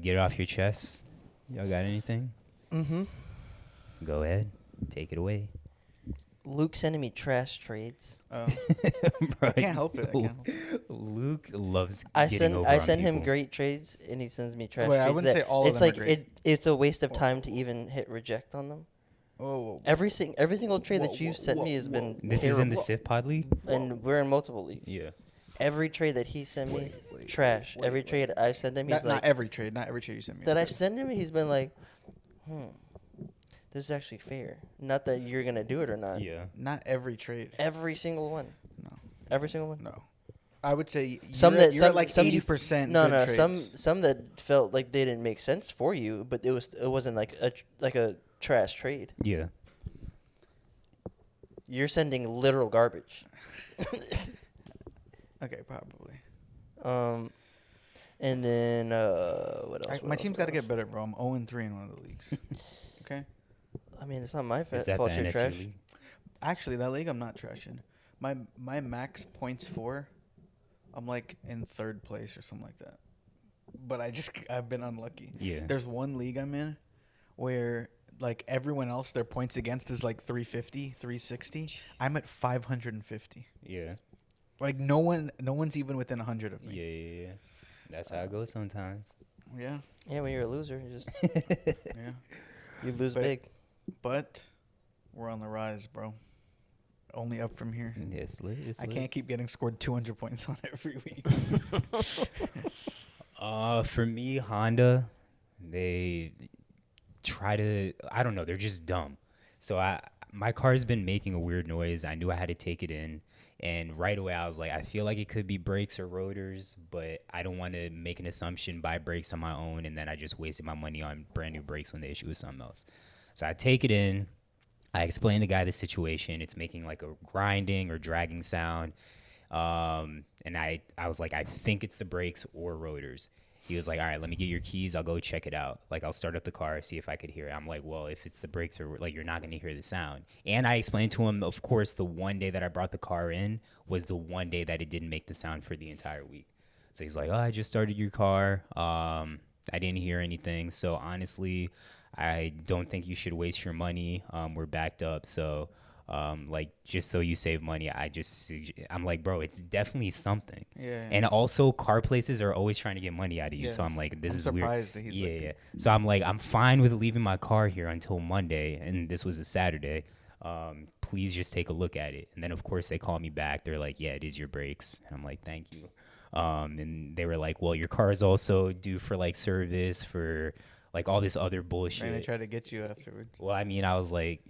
get it off your chest. Y'all got anything? Mm-hmm. Go ahead, take it away. Luke sending me trash trades. Bro, I can't help it. I can't help it. Luke loves. I getting send over I on send him people. great trades, and he sends me trash Wait, trades. I wouldn't that- say all of it's them are like great. it's a waste of time to even hit reject on them. Whoa. Every single trade that you've sent me has been This is in the terrible. Sith Pod League. And we're in multiple leagues. Yeah. Every trade that he sent me, trash. Every trade I sent him, he's Not like, every trade. Not every trade you sent me. that I've sent him, he's been like, this is actually fair. Not that you're gonna do it or not. Yeah. Not every trade. Every single one. No. Every single one. No. I would say Some you're, that you're some at like some 80%. No, good no. trades. Some that felt like they didn't make sense for you, but it wasn't like a trash trade. Yeah. You're sending literal garbage. Okay, probably. And then what else? My team's got to get better, bro. I'm 0-3 in one of the leagues. Okay. I mean, it's not my Is that fault. the You're NSU trash. League? Actually, that league I'm not trashing. My max points for, I'm like in 3rd place or something like that. But I've been unlucky. Yeah. There's one league I'm in where like everyone else their points against is like 350, 360. I'm at 550. Yeah. Like no one's even within 100 of me. Yeah. That's how it goes sometimes. Yeah. Yeah, when you're a loser, you just Yeah. you lose But- big. But we're on the rise, bro. Only up from here. It's lit. It's I lit. can't keep getting scored 200 points on every week. For me, Honda, they try to. I don't know. They're just dumb. So my car's been making a weird noise. I knew I had to take it in, and right away I was like, I feel like it could be brakes or rotors, but I don't want to make an assumption, buy brakes on my own, and then I just wasted my money on brand new brakes when the issue was something else. So I take it in. I explained to the guy the situation. It's making like a grinding or dragging sound. And I was like, I think it's the brakes or rotors. He was like, all right, let me get your keys. I'll go check it out. Like, I'll start up the car, see if I could hear it. I'm like, well, if it's the brakes or like, you're not going to hear the sound. And I explained to him, of course, the one day that I brought the car in was the one day that it didn't make the sound for the entire week. So he's like, oh, I just started your car. I didn't hear anything. So honestly, I don't think you should waste your money. We're backed up. So Like just so you save money. I'm like, bro, it's definitely something. Yeah. And also, car places are always trying to get money out of you. So I'm Yes. like, this I'm is weird. surprised that he's Yeah, like, yeah. So I'm like, I'm fine with leaving my car here until Monday, and this was a Saturday. Please just take a look at it. And then of course they call me back. They're like, yeah, it is your brakes. And I'm like, thank you. And they were like, well, your car is also due for like service for like all this other bullshit. and they try to get you afterwards. Well, I mean, I was like,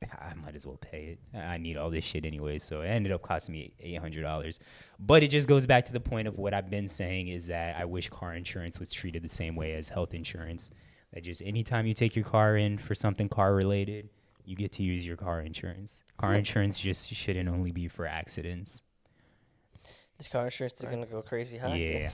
I might as well pay it. I need all this shit anyway. So it ended up costing me $800. But it just goes back to the point of what I've been saying is that I wish car insurance was treated the same way as health insurance. That just anytime you take your car in for something car related, you get to use your car insurance. Car insurance just shouldn't only be for accidents. This car insurance is gonna go crazy high. Yeah,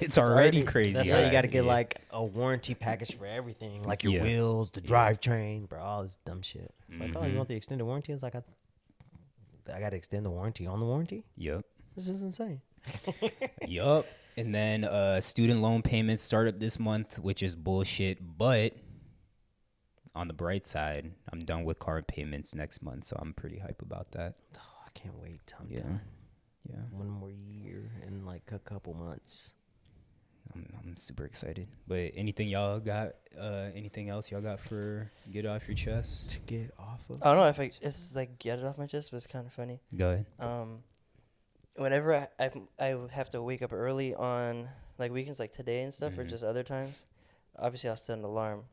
it's already crazy. That's why you high. got to get Yeah. like a warranty package for everything, like your Yeah. wheels, the drivetrain, bro, all this dumb shit. It's like, oh, Mhm. you want the extended warranty? It's like, I got to extend the warranty on the warranty? Yep. This is insane. Yup. And then student loan payments start up this month, which is bullshit. But on the bright side, I'm done with car payments next month, so I'm pretty hype about that. Oh, I can't wait. I'm Yeah. done. Yeah. One more year and like a couple months. I'm super excited. But anything y'all got? Anything else y'all got for get off your chest? To get off of. I don't know if it's like get it off my chest, but it's kind of funny. Go ahead. Whenever I have to wake up early on like weekends, like today and stuff, or Mhm. just other times, obviously I'll set an alarm.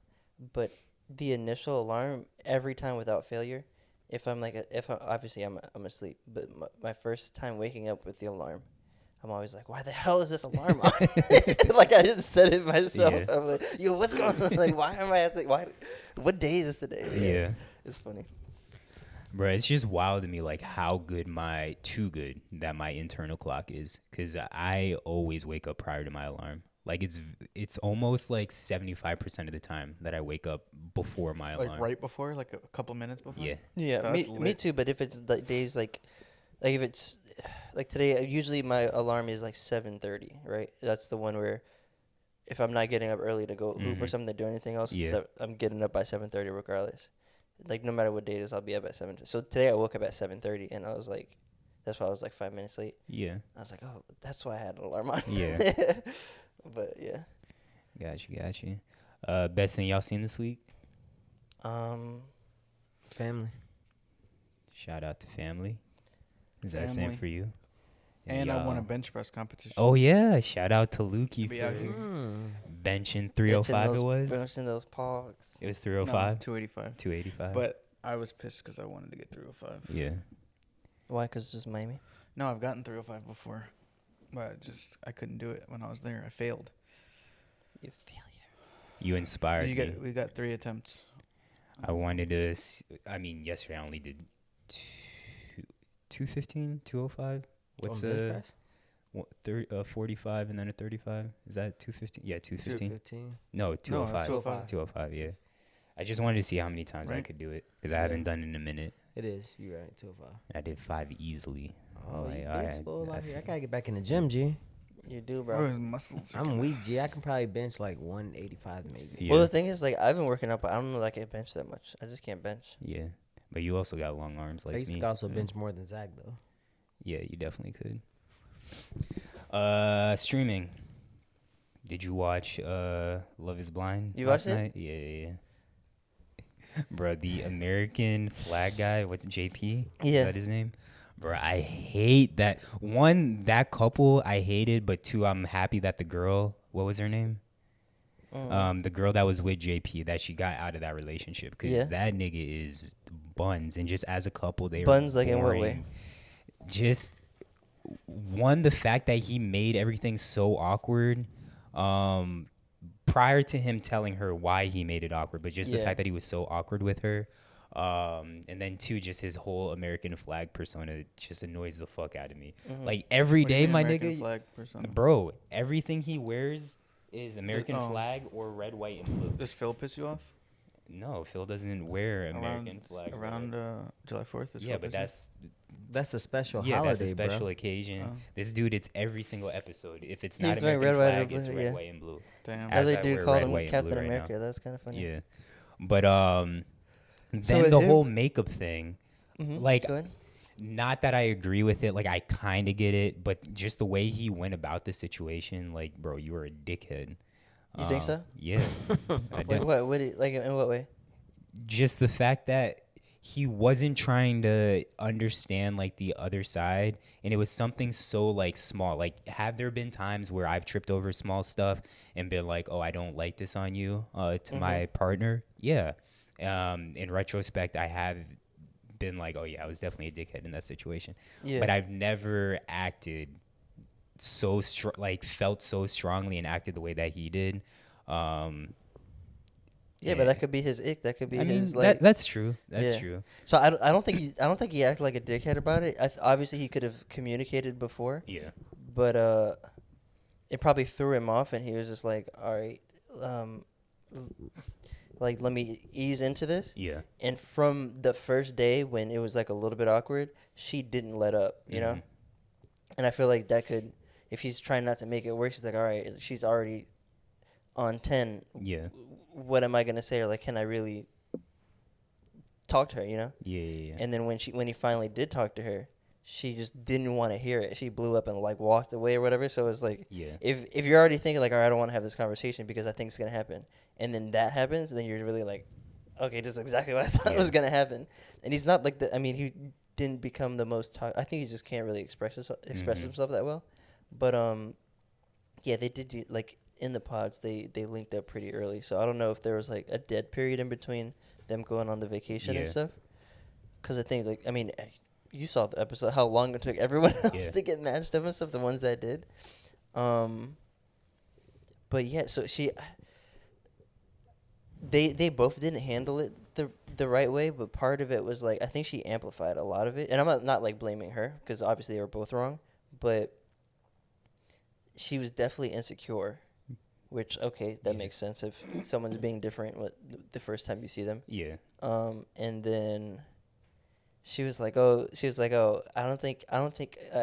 But the initial alarm every time without failure, if I'm obviously I'm asleep, but my first time waking up with the alarm, I'm always like, why the hell is this alarm on? Like I didn't set it myself. Yeah. I'm like, yo, what's going on? Like, why am I at the, why? What day is this today? Yeah. It's funny. Bro, it's just wild to me, like how too good that my internal clock is, because I always wake up prior to my alarm. Like it's almost like 75% of the time that I wake up before my alarm. Like right before, like a couple minutes before. Yeah. Yeah, That's me lit. too. But if it's the days like if it's like today, usually my alarm is like 7:30. Right, that's the one where if I'm not getting up early to go hoop or Mhm. something to do anything else, Yeah. I'm getting up by 7:30 regardless. Like no matter what day it is, I'll be up at 7. So today I woke up at 7:30, and I was like, that's why I was like 5 minutes late. Yeah. I was like, oh, that's why I had an alarm on. Yeah. But yeah. Got you. Best thing y'all seen this week? Family. Shout out to family. Is that the same Family. for you? And I won a y'all- bench press competition. Oh yeah! Shout out to Lukey Be for out here. benching 305. It was. Benching those PAWGs. It was No, 305. 285. 285. But I was pissed because I wanted to get 305. yeah. Why? Because it's just Miami. No, I've gotten 305 before, but I couldn't do it when I was there. I failed. You failure. You inspired me. We got 3 attempts. I wanted to. Yesterday I only did 215, 205. What's On bench press? 45 and then a 35? Is that 215? Yeah, 215. 215. No, 205. 205. 205, yeah. I just wanted to see how many times I Right. could do it because I haven't done it in a minute. It is. You're right. 205. I did 5 easily. Oh, Like, you all big right, spoiled I out here. I feel- gotta get back in the gym, G. You do, Bro, bro. his muscles. I'm weak, G. I can probably bench like 185 maybe. Yeah. Well, the thing is, like, I've been working out, but I don't know that I can bench that much. I just can't bench. Yeah. But you also got long arms like I used me. to also yeah. bench more than Zach though. Yeah, you definitely could. Streaming. Did you watch Love Is Blind? You last watched it? night? Yeah. Bro, the American flag guy, what's it, JP? Yeah. Is that his name? Bro, I hate that. One, that couple I hated, but two, I'm happy that the girl, what was her name? The girl that was with JP, that she got out of that relationship, because Yeah. that nigga is buns, and just as a couple, they Buns, were like, in what way? boring. Just one, the fact that he made everything so awkward. Prior to him telling her why he made it awkward, but just the Yeah. fact that he was so awkward with her. And then two, just his whole American flag persona just annoys the fuck out of me. Like every What do you day, mean my American nigga, flag persona? bro, everything he wears is American Oh. flag or red, white, and blue. Does Phil piss you off? No, Phil doesn't wear American flag. Around July 4th? Does yeah, Phil but piss That's a special yeah, holiday, that's a special bro. occasion. Oh. This dude, it's every single episode. If it's not He's wearing American red, white, flag, and it's blue, red, yeah. white, and blue. you? Damn. As Other I dude wear called red, him white, and Captain blue right now. America. That's kind of funny. Yeah, but So then with the him- whole makeup thing, Like, Go ahead. not that I agree with it. Like, I kind of get it, but just the way he went about the situation, like, bro, you were a dickhead. You think so? Yeah, I do. Like what? What? Like in what way? Just the fact that he wasn't trying to understand like the other side, and it was something so like small. Like, have there been times where I've tripped over small stuff and been like, oh, I don't like this on you, to my partner? Yeah. In retrospect, I have been like, oh yeah, I was definitely a dickhead in that situation. Yeah. But I've never acted so like felt so strongly and acted the way that he did. Yeah, but that could be his ick. That could be I mean, his like. that's true. That's Yeah. true. So I don't think he acted like a dickhead about it. Obviously, he could have communicated before, Yeah. but it probably threw him off, and he was just like, all right, like let me ease into this. Yeah. And from the first day when it was like a little bit awkward, she didn't let up, you know. And I feel like that could, if he's trying not to make it worse, he's like, all right, she's already on 10. Yeah. What am I gonna say? Or like, can I really talk to her? You know. Yeah. And then when he finally did talk to her, she just didn't want to hear it. She blew up and like walked away or whatever. So it's like, Yeah. if you're already thinking like, all right, I don't want to have this conversation because I think it's gonna happen, and then that happens, then you're really like, okay, this is exactly what I thought was gonna happen. And he's not like the. I mean, he didn't become the most. I think he just can't really express himself that well. But yeah, they did do, like in the pods. They linked up pretty early, so I don't know if there was like a dead period in between them going on the vacation and stuff. Because I think like, I mean, you saw the episode, how long it took everyone else to get matched up and stuff. The ones that did. But yeah, so they both didn't handle it the right way, but part of it was like, I think she amplified a lot of it, and I'm not like blaming her because obviously they were both wrong, but she was definitely insecure, which okay, that makes sense if someone's being different the first time you see them. Yeah. And then she was like, I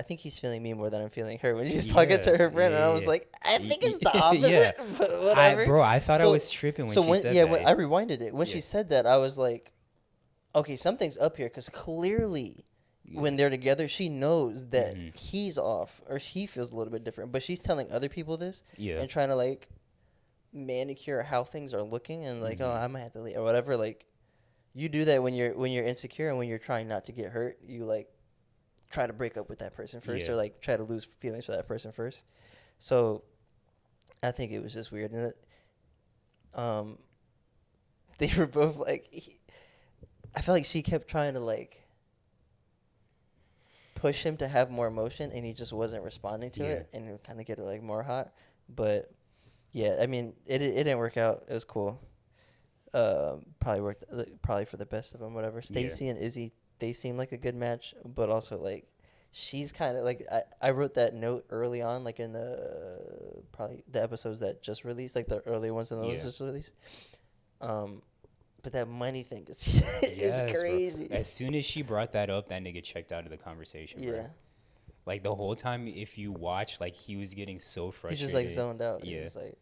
think he's feeling me more than I'm feeling her when she's talking to her friend, and I was like, I think it's the opposite, but whatever. I thought I was tripping when she said that. When I rewinded it. When she said that, I was like, okay, something's up here, because clearly when they're together, she knows that he's off, or he feels a little bit different, but she's telling other people this and trying to like manicure how things are looking, and like, oh, I might have to leave or whatever. Like, you do that when you're insecure and when you're trying not to get hurt. You like try to break up with that person first, or like try to lose feelings for that person first. So I think it was just weird, and they were both like, I felt like she kept trying to like push him to have more emotion, and he just wasn't responding to it, and it would kind of get it like more hot. But yeah, I mean, it didn't work out. It was cool. Probably worked probably for the best of them, whatever. Stacy and Izzy, they seem like a good match, but also like she's kind of like, I wrote that note early on, like in the probably the episodes that just released, like the early ones in those just released. But that money thing is crazy. Bro. As soon as she brought that up, that nigga checked out of the conversation. Bro. Like the whole time, if you watch, like he was getting so frustrated. He's just like zoned out. Yeah. Like,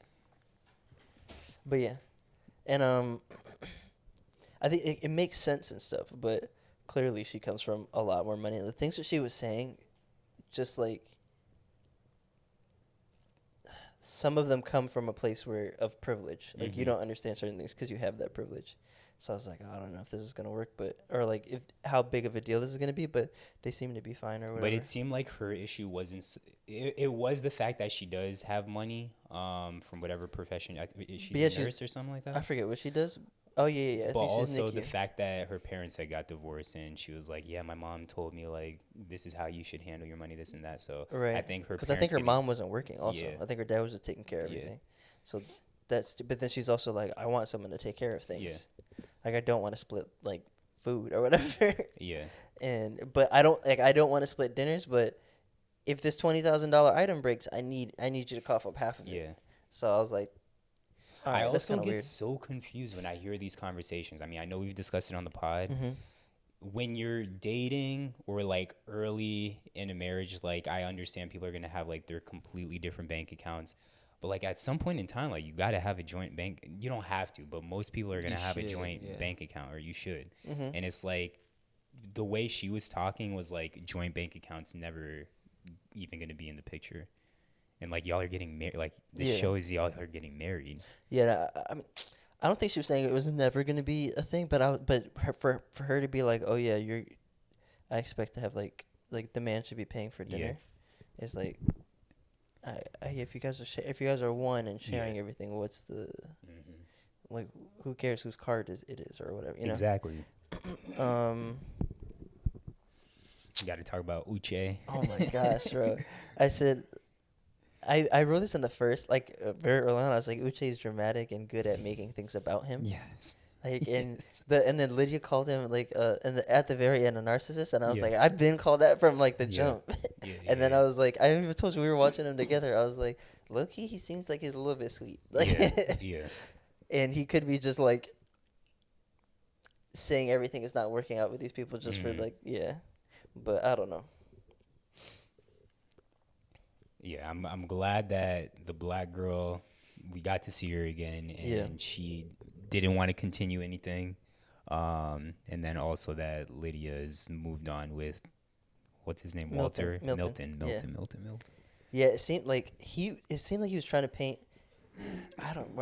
but yeah. And I think it makes sense and stuff, but clearly she comes from a lot more money. And the things that she was saying, just like, some of them come from a place of privilege. Like, you don't understand certain things because you have that privilege. So I was like, oh, I don't know if this is going to work, or like how big of a deal this is going to be, but they seem to be fine or whatever. But it seemed like her issue wasn't, it was the fact that she does have money from whatever profession. She's a nurse or something like that. I forget what she does. Oh, yeah. But also the fact that her parents had got divorced, and she was like, yeah, my mom told me, like, this is how you should handle your money, this and that. So I think because I think her mom wasn't working also. Yeah. I think her dad was just taking care of everything. So but then she's also like, I want someone to take care of things. Yeah. Like, I don't want to split, like, food or whatever. Yeah. But I don't want to split dinners, but if this $20,000 item breaks, I need you to cough up half of it. Yeah. So I was like, I also get so confused when I hear these conversations. I mean, I know we've discussed it on the pod. When you're dating or like early in a marriage, like, I understand people are going to have like their completely different bank accounts. But like at some point in time, like, you got to have a joint bank. You don't have to, but most people are going to have a joint bank account, or you should. And it's like, the way she was talking was like joint bank accounts never even going to be in the picture. And like y'all are getting married. Like the Yeah. show is y'all are getting married. Yeah, I mean, I don't think she was saying it was never gonna be a thing, but for her to be like, oh yeah, I expect to have like the man should be paying for dinner, is like, if you guys are if you guys are one and sharing everything, what's the like? Who cares whose card it is or whatever, you know? Exactly. Um. You got to talk about Uche. Oh my gosh, bro! I said. I wrote this in the first, like, very early on. I was like, Uche's dramatic and good at making things about him. Yes. Like, and then Lydia called him like at the very end a narcissist, and I was Yeah. like, I've been called that from like the Yeah. jump. Yeah, And then yeah. I was like, I even told you we were watching them together. I was like, low-key, he seems like he's a little bit sweet. Like, Yeah. and he could be just like saying everything is not working out with these people just for like, but I don't know. Yeah, I'm glad that the black girl, we got to see her again, and she didn't want to continue anything. And then also that Lydia has moved on with, what's his name? Milton. Milton. Yeah, it seemed like he was trying to paint.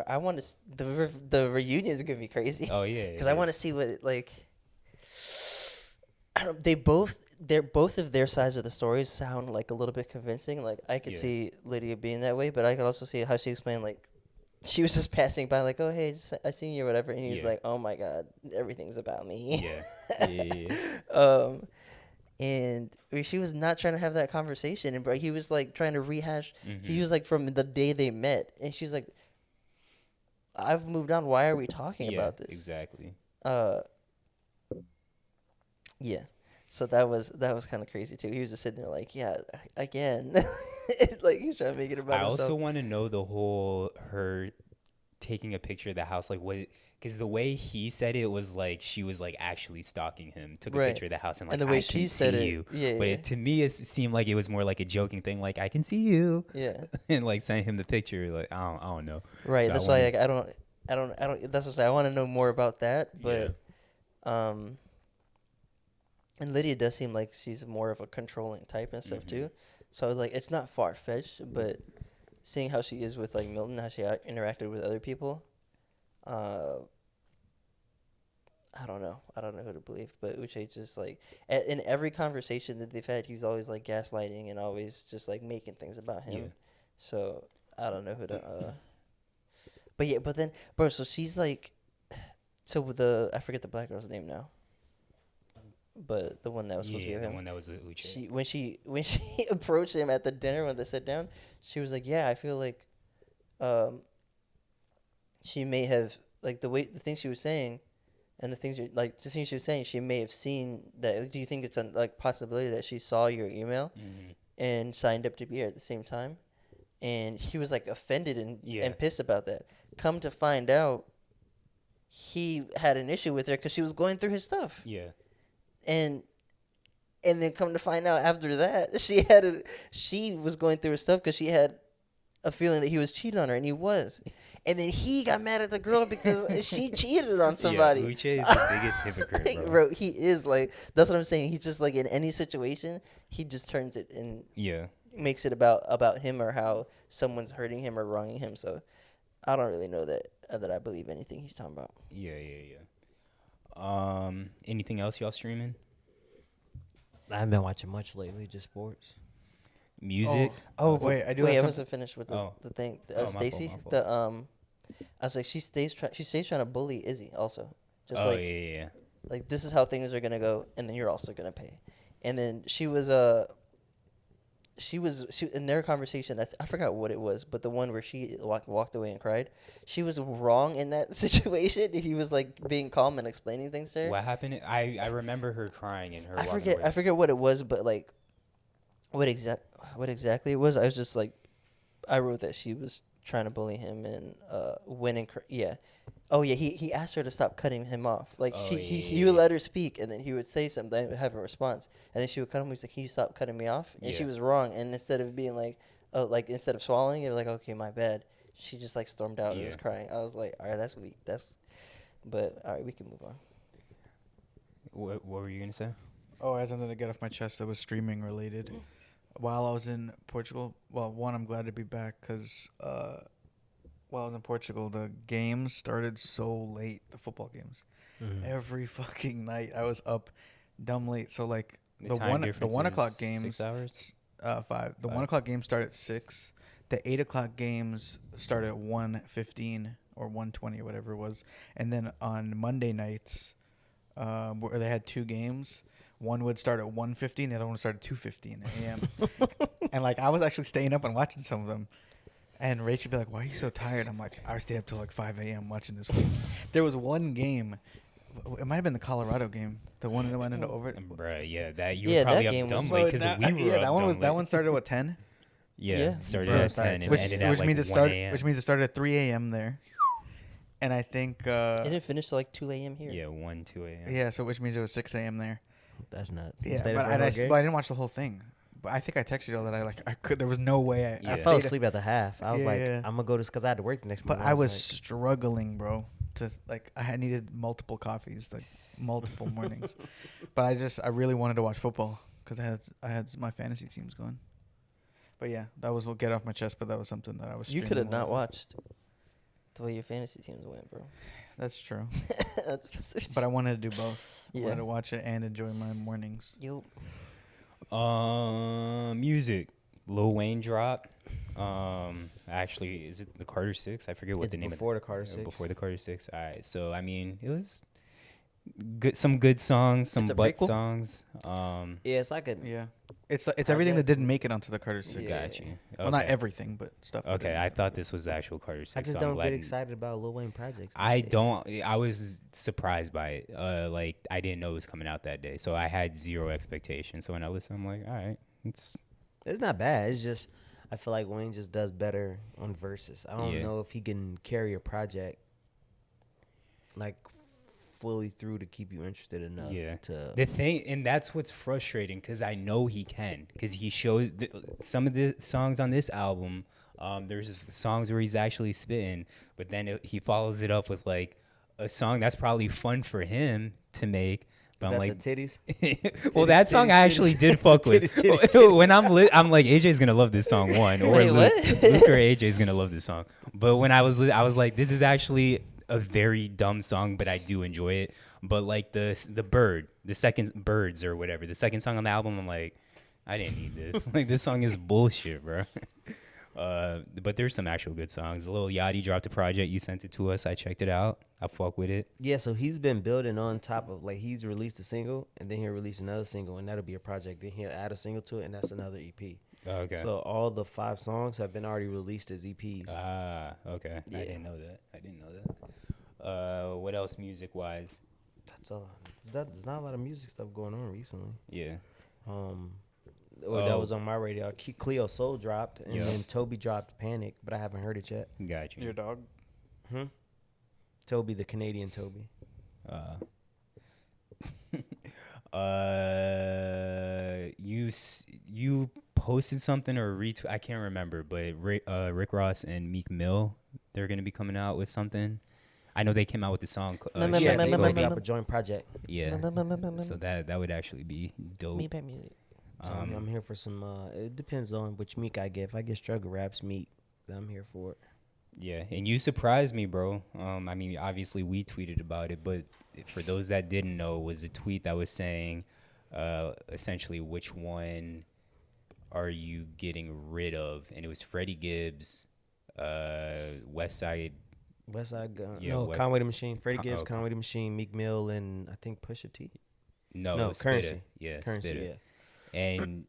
I want to. The reunion is gonna be crazy. Oh yeah, because I want to see what like. Both of their sides of the stories sound like a little bit convincing. Like I could see Lydia being that way, but I could also see how she explained like she was just passing by like, oh hey, I seen you or whatever, and he was like, oh my god, everything's about me. Yeah. And she was not trying to have that conversation, and he was like trying to rehash. He was like from the day they met, and she's like, I've moved on. Why are we talking about this? Exactly. Yeah. So that was kind of crazy too. He was just sitting there like, yeah, again. Like he's trying to make it about himself. I also want to know the whole her taking a picture of the house, like what, because the way he said it was like she was like actually stalking him, took a picture of the house and like, the way I she can said see it, you. But to me it seemed like it was more like a joking thing, like I can see you. Yeah. And like sending him the picture, like I don't know. Right. So That's why like, I don't. That's what I'm saying. I want to know more about that, but and Lydia does seem like she's more of a controlling type and stuff too. So like it's not far fetched, but seeing how she is with like Milton, how she interacted with other people, I don't know who to believe. But Uche just like in every conversation that they've had, he's always like gaslighting and always just like making things about him. Yeah. So I don't know who to. But then, bro. So she's like, I forget the black girl's name now. But the one that was supposed to be with him. The one that was with Uche. When she approached him at the dinner when they sat down, she was like, "Yeah, I feel like, she may have like the things she was saying, and the things she was saying, she may have seen that. Do you think it's a like possibility that she saw your email and signed up to be here at the same time?" And he was like offended and pissed about that. Come to find out, he had an issue with her because she was going through his stuff. Yeah. And then come to find out after that, she was going through her stuff because she had a feeling that he was cheating on her, and he was. And then he got mad at the girl because she cheated on somebody. Yeah, Uche is the biggest hypocrite, bro. He is like, that's what I'm saying. He just like in any situation, he just turns it and makes it about him or how someone's hurting him or wronging him. So I don't really know that I believe anything he's talking about. Yeah. Anything else y'all streaming? I haven't been watching much lately, just sports. Music? Oh wait, I do. I Have wasn't finished with the thing. Stacy, my fault. I was like, she stays trying to bully Izzy also. Just Yeah. like this is how things are gonna go, and then you're also gonna pay. And then she was in their conversation. I forgot what it was, but the one where she walked away and cried, she was wrong in that situation. He was like being calm and explaining things to her. What happened? I remember her crying and her. I forget what it was, but like what exactly it was. I was just like, I wrote that she was trying to bully him and he asked her to stop cutting him off. Like he would let her speak, and then he would say something, have a response, and then she would cut him. He's like, "Can you stop cutting me off?" And she was wrong. And instead of being like, instead of swallowing it, like, "Okay, my bad," she just like stormed out and was crying. I was like, "All right, that's weak. But all right, we can move on." What were you gonna say? Oh, I had something to get off my chest that was streaming related. While I was in Portugal, well, one, I'm glad to be back because while I was in Portugal, the games started so late, the football games. Every fucking night I was up dumb late. So, like, the time one difference o'clock is games, 6 hours? 5. The 5. 1 o'clock games start at 6. The 8 o'clock games start at 1:15 or 1:20 or whatever it was. And then on Monday nights, where they had 2 games, one would start at 1:15, the other one would start at 2:15 a.m. And, like, I was actually staying up and watching some of them. And Rachel would be like, "Why are you so tired?" I'm like, "I stayed up till like 5 a.m. watching this one." There was one game. It might have been the Colorado game. The one that went into over. Bruh, yeah, that you Yeah, were probably that up game dumb was- late because we were yeah, up that one dumb was late. that one started at what 10, Yeah, Yeah. it started So at it started 10 and which ended at which like means it 1 started a.m. which means it started at 3 a.m. there. And I think It didn't finish till like 2 a.m. here. Yeah, 1, 2 a.m. yeah, so which means it was 6 a.m. there. That's nuts. You Yeah, stayed but up for I, the I, whole game? but I didn't watch the whole thing. But I think I texted y'all that I could. There was no way I Yeah. I fell stayed- asleep at the half. I was Yeah, like, yeah. I'm gonna go to because I had to work the next But morning. I was like, struggling, bro. To like, I had needed multiple coffees, like multiple mornings. But I really wanted to watch football because I had my fantasy teams going. But yeah, that was what get off my chest. But that was something that I was. You could have streaming not while- watched the way your fantasy teams went, bro. That's true. That's But I wanted to do both. I Yeah. wanted to watch it and enjoy my mornings. Yo. Music. Lil Wayne dropped. Actually, is it the Carter 6? I forget what It's the name before of the Carter 6. Before the Carter 6. All right. So, I mean, it was good. Some good songs, some It's a butt prequel? songs. yeah, it's like a Yeah, it's everything that Project. didn't make it onto the Carter 6. Yeah. Got you. Well, not Okay. everything, but stuff. that Okay, didn't I make it. thought this was the actual Carter 6. I just so I'm don't glad get you- excited about Lil Wayne projects. these I days. don't. I was surprised by it. Like I didn't know it was coming out that day, so I had zero expectations. So when I listened, I'm like, all right, it's It's not bad. It's just I feel like Wayne just does better on verses. I don't Yeah. know if he can carry a project like fully through to keep you interested enough. yeah. To The thing, and that's what's frustrating because I know he can because he shows some of the songs on this album. There's songs where he's actually spitting, but then he follows it up with like a song that's probably fun for him to make. But I'm that like, the titties. well, that song I actually did fuck with. When I'm like, AJ's gonna love this song, one, or Wait, Luke, what? Luke or AJ's gonna love this song. But when I was like, this is actually a very dumb song, but I do enjoy it. But like the second Birds or whatever, the second song on the album, I'm like, I didn't need this. Like this song is bullshit, bro. But there's some actual good songs. Lil Yachty dropped a project. You sent it to us. I checked it out. I fuck with it. Yeah, so he's been building on top of like he's released a single and then he'll release another single and that'll be a project. Then he'll add a single to it and that's another EP. Okay. So all the 5 songs have been already released as EPs. Okay. Yeah. I didn't know that. What else music wise? That's all. There's not a lot of music stuff going on recently. Yeah. That was on my radio. Cleo Soul dropped, and Yeah. then Toby dropped Panic, but I haven't heard it yet. Got you. Your dog. Toby, the Canadian Toby. You posted something or retweet? I can't remember, but Rick Ross and Meek Mill, they're gonna be coming out with something. I know they came out with the song. Yeah, they gonna drop a joint project. Yeah. So that would actually be dope. Me back music. So I'm here for some. It depends on which Meek I get. If I get struggle raps Meek, then I'm here for it. Yeah, and you surprised me, bro. I mean, obviously we tweeted about it, but for those that didn't know, it was a tweet that was saying, essentially, which one are you getting rid of? And it was Freddie Gibbs, West Side. West Side Gun. Yeah, No, Conway the Machine. Freddie Gibbs, okay. Conway the Machine, Meek Mill, and I think Pusha T. No, No, it was Currency. Spitta. Yeah, Currency, Spitta. yeah. And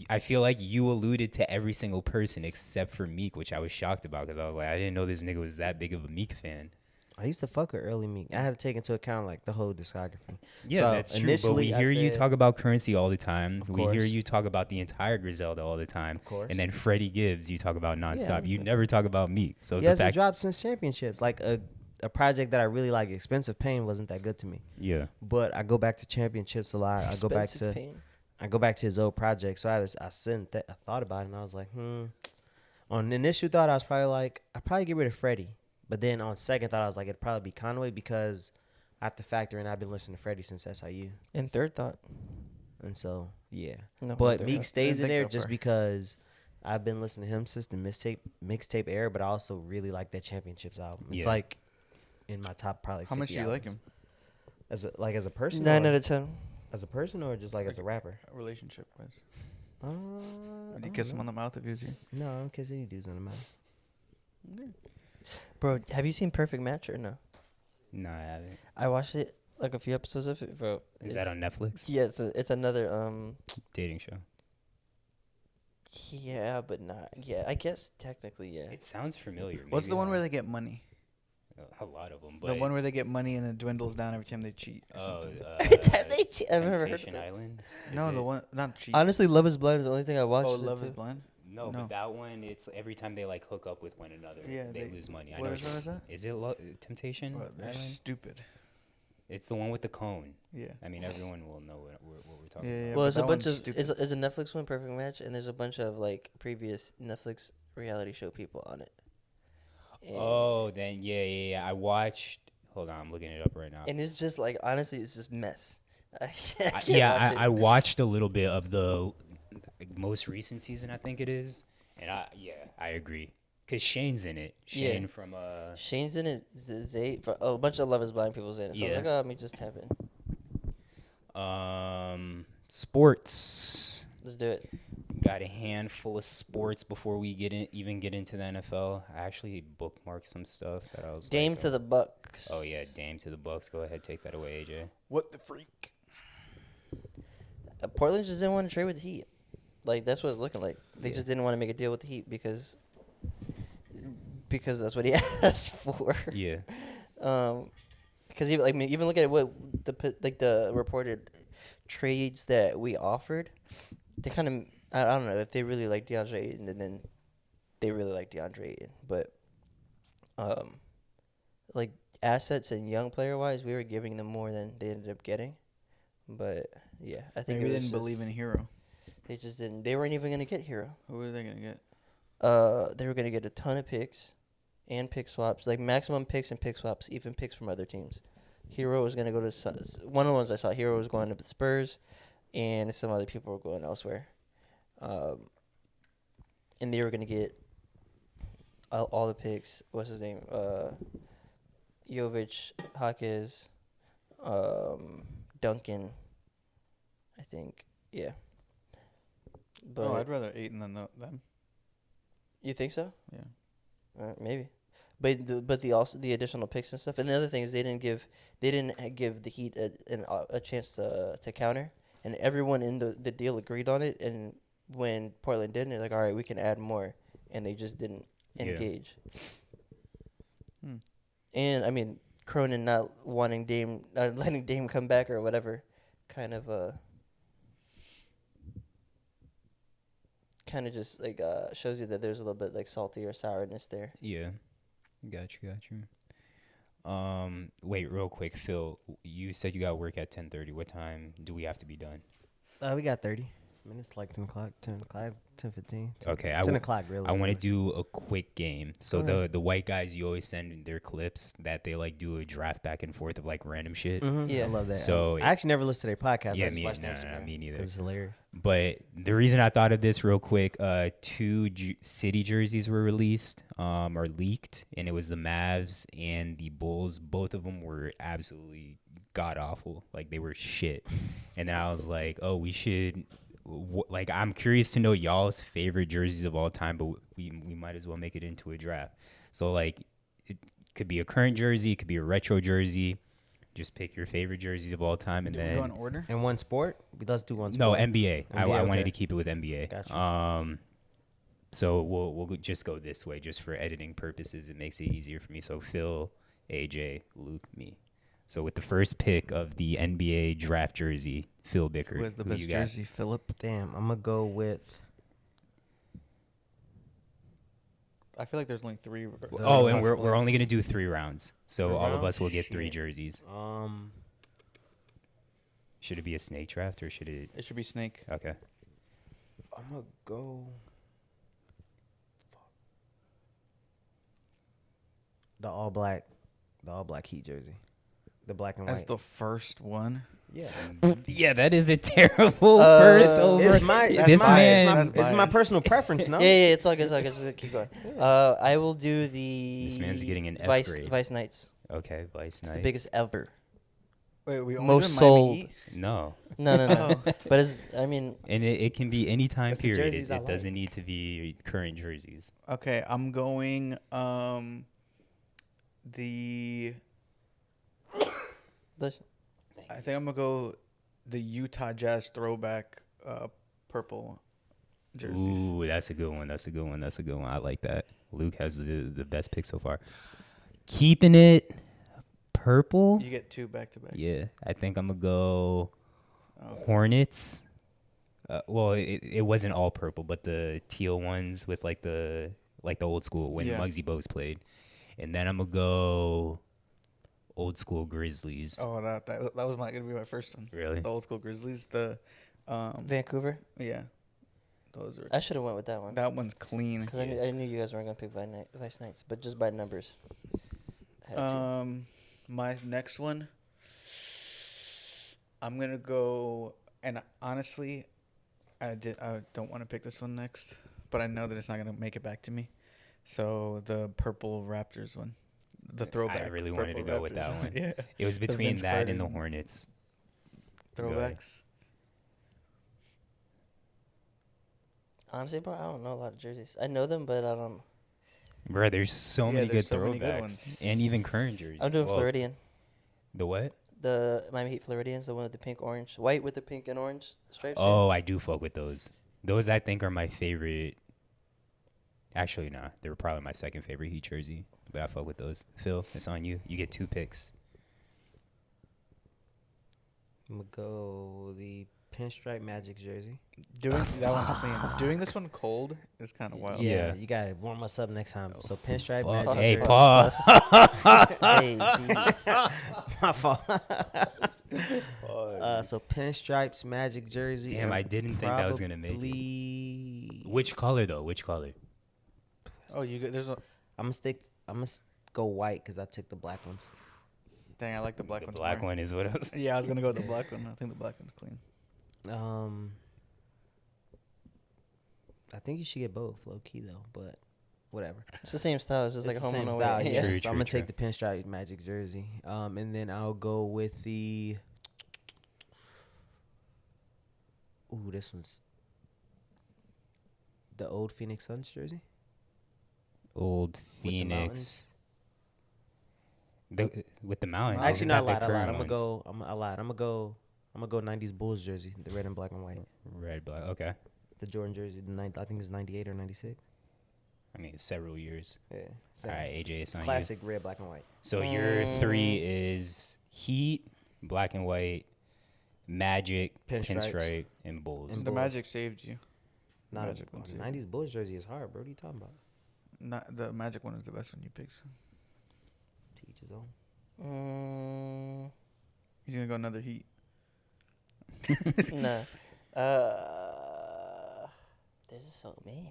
I feel like you alluded to every single person except for Meek, which I was shocked about because I was like, I didn't know this nigga was that big of a Meek fan. I used to fuck with early Meek. I had to take into account like the whole discography. Yeah, So, that's true. But initially, we I hear you said- talk about Currency all the time. Of We hear course. you talk about the entire Griselda all the time. Of course. And then Freddie Gibbs, you talk about nonstop. that's You right. never talk about Meek. So He the hasn't fact, dropped since Championships. Like a project that I really like, Expensive Pain, wasn't that good to me. yeah, But I go back to Championships a lot. Expensive Pain. I go back to his old project. So I thought about it and I was like, On the initial thought, I was probably like, I'd probably get rid of Freddie. But then on second thought, I was like, it'd probably be Conway because I have to factor in I've been listening to Freddie since SIU. And third thought. And so, yeah. No, But not Meek there. stays in think there that just far. because I've been listening to him since the mixtape era, but I also really like that Championships album. It's Yeah. like in my top probably 50 How much do you like him? As a person? 9 or out of 10. as a person or just like as a rapper? Relationship wise. Uh, Would you kiss him on the mouth if he was here? No, I don't kiss any dudes on the mouth. Bro, have you seen Perfect Match or no? No, I haven't. I watched it, like a few episodes of it, bro. Is that on Netflix? Yeah, it's another Dating show. yeah, but not. Yeah, I guess technically, yeah. It sounds familiar. What's Maybe the one where not. they get money? A lot of them, but The one where they get money and it dwindles down every time they cheat. Or oh, something. I've never heard of Temptation that. Island. Is No, it? the one not cheat. Honestly, Love Is Blind is the only thing I watched. Oh, it Love too. Is Blind. No, No. but that one, it's every time they like hook up with one another, Yeah, they they- lose money. I what know. is- what is that? Is it Temptation Bro, they're Island? stupid. It's the one with the cone. Yeah. I mean, everyone will know what we're talking Yeah, about. yeah. Well, but it's a that bunch one's of stupid. it's a Netflix one, Perfect Match, and there's a bunch of like previous Netflix reality show people on it. And, Oh, then yeah. I watched. Hold on, I'm looking it up right now. and it's just like honestly, it's just mess. I can't Yeah, watch it. I watched a little bit of the most recent season, I think it is, and I agree. Cause Shane's in it. Yeah. Shane from Shane's in it. Zay, a bunch of Love Is Blind people's in it. So I was Yeah. like, oh, let me just tap in. Sports. Let's do it. Got a handful of sports before we even get into the NFL. I actually bookmarked some stuff that I was Dame like, to the Bucks. Oh yeah, Dame to the Bucks. Go ahead, take that away, AJ. What the freak? Portland just didn't want to trade with the Heat. Like that's what it's looking like. They Yeah. just didn't want to make a deal with the Heat because that's what he asked for. Yeah. Because even look at what the reported trades that we offered, they kind of I don't know if they really like DeAndre Ayton, and then they really like DeAndre Ayton, but like assets and young player wise, we were giving them more than they ended up getting. But yeah, I think Maybe it they was didn't believe in Hero. They just didn't. They weren't even gonna get Hero. Who are they gonna get? They were gonna get a ton of picks, and pick swaps, like maximum picks and pick swaps, even picks from other teams. Hero was gonna go to one of the ones I saw. Hero was going to the Spurs, and some other people were going elsewhere. And they were gonna get all the picks. What's his name? Jovic, Hawkes, Duncan. I think, yeah. But Oh, I'd rather Ayton than them. you think so? Yeah. Maybe, but the additional picks and stuff. And the other thing is they didn't give the Heat a chance to counter, and everyone in the deal agreed on it. And when Portland didn't, they're like, all right, we can add more, and they just didn't Yeah. engage. Hmm. And I mean, Cronin not wanting Dame, letting Dame come back or whatever, kind of just like shows you that there's a little bit like salty or sourness there. Yeah. Got you. Wait, real quick, Phil. You said you got work at 10:30. What time do we have to be done? We got 30 minutes, like 10 o'clock, 10:15. Okay, 10 o'clock, really. I want to really. do a quick game. So Go ahead. the white guys you always send in their clips that they like do a draft back and forth of like random shit. Mhm, Yeah. I love that. So- I actually never listened to their podcast. Yeah, I just me- watched their nah, Instagram. me neither. It's hilarious. But the reason I thought of this real quick, two city jerseys were released, or leaked, and it was the Mavs and the Bulls. Both of them were absolutely god awful. Like they were shit. And then I was like, oh, we should. Like I'm curious to know y'all's favorite jerseys of all time, but we might as well make it into a draft. So like it could be a current jersey, it could be a retro jersey. Just pick your favorite jerseys of all time, and Do we then go in order? And one sport? Let's do one sport. no NBA. I NBA, wanted okay. to keep it with NBA. Gotcha. So we'll just go this way, just for editing purposes. It makes it easier for me. So Phil, AJ, Luke, me. So with the first pick of the NBA draft jersey, Phil Bicker. Who has the who best you got? jersey? Philip. Damn, I'm going to go with. I feel like there's only three. Oh, and we're only gonna do 3 rounds. So 3 all of rounds? us will get 3 Shit. jerseys. Should it be a snake draft or should it? It should be Snake. Okay. I'm going to go. The all black Heat jersey. The black and As white. the first one. Yeah. Yeah, that is a terrible first over. It's my this biased. man. That's it's my biased. personal preference, no? Yeah, it's all good. It's all good. Just keep going. I will do the. This man's getting an F Vice grade. Vice Knights. Okay, Vice It's Knights. the biggest ever. Wait, we only Most doing Miami sold. Heat? No, No. But it's. I mean, and it can be any time That's the period. jerseys It I like. doesn't need to be current jerseys. Okay, I'm going the the- I think I'm gonna go the Utah Jazz throwback purple jersey. Ooh, that's a good one. That's a good one. That's a good one. I like that. Luke has the best pick so far. Keeping it purple. You get 2 back to back. Yeah, I think I'm gonna go Oh. Hornets. Well, it wasn't all purple, but the teal ones with like the old school when Yeah. Muggsy Bogues played, and then I'm gonna go old school Grizzlies. Oh, that was gonna be my first one. Really? The old school Grizzlies. The Vancouver. yeah, those are. I should have went with that one. That one's clean. Because I knew you guys weren't gonna pick Vice Knights, but just by numbers. I had to. My next one, I'm gonna go, and honestly, I don't want to pick this one next, but I know that it's not gonna make it back to me. So the purple Raptors one, the throwback. I really wanted to purple go with that Raptors. one. Yeah, It was The between Vince that and the Carter Hornets. Go ahead. throwbacks. Honestly, bro, I don't know a lot of jerseys. I know them, but I don't. Bro, there's so Yeah, many good there's so many good throwbacks ones. and even current jerseys. I'm doing Well, Floridian. The what? The Miami Heat Floridians, the one with the pink, orange, white with the pink and orange stripes. Oh, I do fuck with those. Those I think are my favorite. Actually, nah, they were probably my second favorite Heat jersey, but I fuck with those. Phil, it's on you. You get 2 picks. I'm gonna go the pinstripe Magic jersey. Doing that one's clean. Doing this one cold is kind of wild. Yeah. You gotta warm us up next time. So pinstripe Fuck. Magic Hey, jersey. Paul. Hey, jeez. My fault. So pinstripes Magic jersey. Damn, and I didn't think that was gonna make it. probably- Which color though? Which color? Oh, you get there's a. I'm gonna go white because I took the black ones. Dang, I like the black The one. black one is what else? Yeah, I was gonna go with the black one. I think the black one's clean. I think you should get both, low key though, but whatever. It's the same style. It's just like It's a the home same and style, away. yeah. True, So I'm true, gonna take true. the pinstripe Magic jersey. And then I'll go with the. Ooh, this one's the old Phoenix Suns jersey. Old With the Phoenix. With the mountains. Actually, those are not the a lot. current I'm gonna go 90s Bulls jersey, the red and black and white. ones. Red, black. Okay. The Jordan jersey, I think it's 98 or 96. I mean, several years. Yeah. All right, AJ, it's on you. Classic red, black and white. So your 3 is Heat, black and white, Magic, Pinstripes. pinstripe, and Bulls. The Bulls. Magic saved you. Not Magic one's a here. 90s Bulls jersey is hard, bro. What are you talking about? Not the Magic one is the best one you picked. To each his own. He's gonna go another Heat. Nah. There's so many.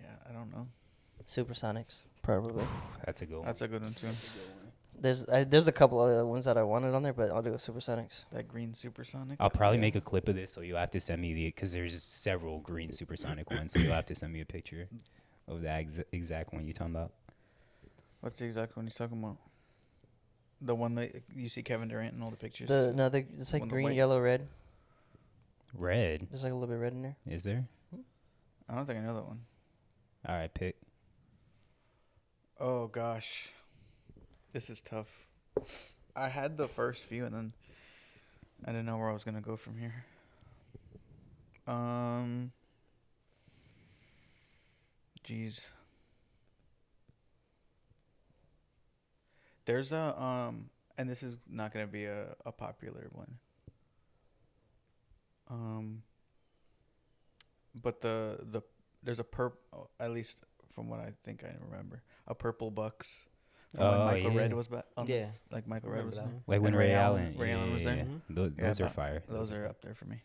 Yeah, I don't know. Supersonics, probably. That's a good one. That's a good one too. There's a couple other ones that I wanted on there, but I'll do a Supersonics. That green supersonic. I'll probably make a clip of this, so you'll have to send me because there's several green supersonic ones, so you'll have to send me a picture of that exact one you're talking about. What's the exact one he's talking about? The one that you see Kevin Durant in all the pictures. It's like One the green, white- yellow, red. Red, There's like a little bit of red in there. is there? I don't think I know that one. All right, pick. Oh gosh, this is tough. I had the first few and then I didn't know where I was gonna go from here. Jeez. There's a and this is not gonna be a popular one. But there's a at least from what I think I remember, a purple Bucks. From when Oh, Michael yeah. Red was back. Yeah. Like Michael Red Remember was that there. one. Like when And Ray Allen. Ray Allen was there. Yeah. Mhm. Those Yeah, are but fire. Those are up there for me.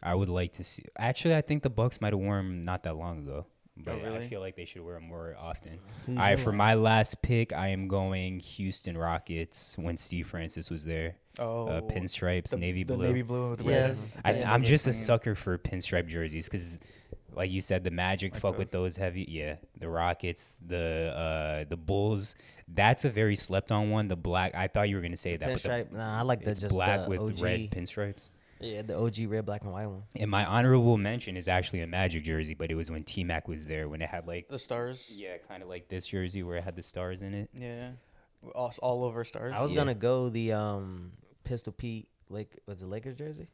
I would like to see. Actually, I think the Bucks might have worn 'em not that long ago. but I really? feel like they should wear them more often. Who's All right, your for one? my last pick, I am going Houston Rockets when Steve Francis was there. Oh, Pinstripes, navy the blue. navy blue with Yes. red. Yeah, I'm those are just a clean. sucker for pinstripe jerseys because, like you said, the Magic Like fuck with those heavy. Yeah, the Rockets, the Bulls. That's a very slept on one. The black. I thought you were gonna say that, but Pinstripe. Nah, I like the it's just black the with OG. red pinstripes. Yeah, the OG red, black, and white one. And my honorable mention is actually a Magic jersey, but it was when T-Mac was there when it had like The stars. yeah, kind of like this jersey where it had the stars in it. Yeah. All over stars. I was Yeah. gonna go the Pistol Pete was it Lakers jersey?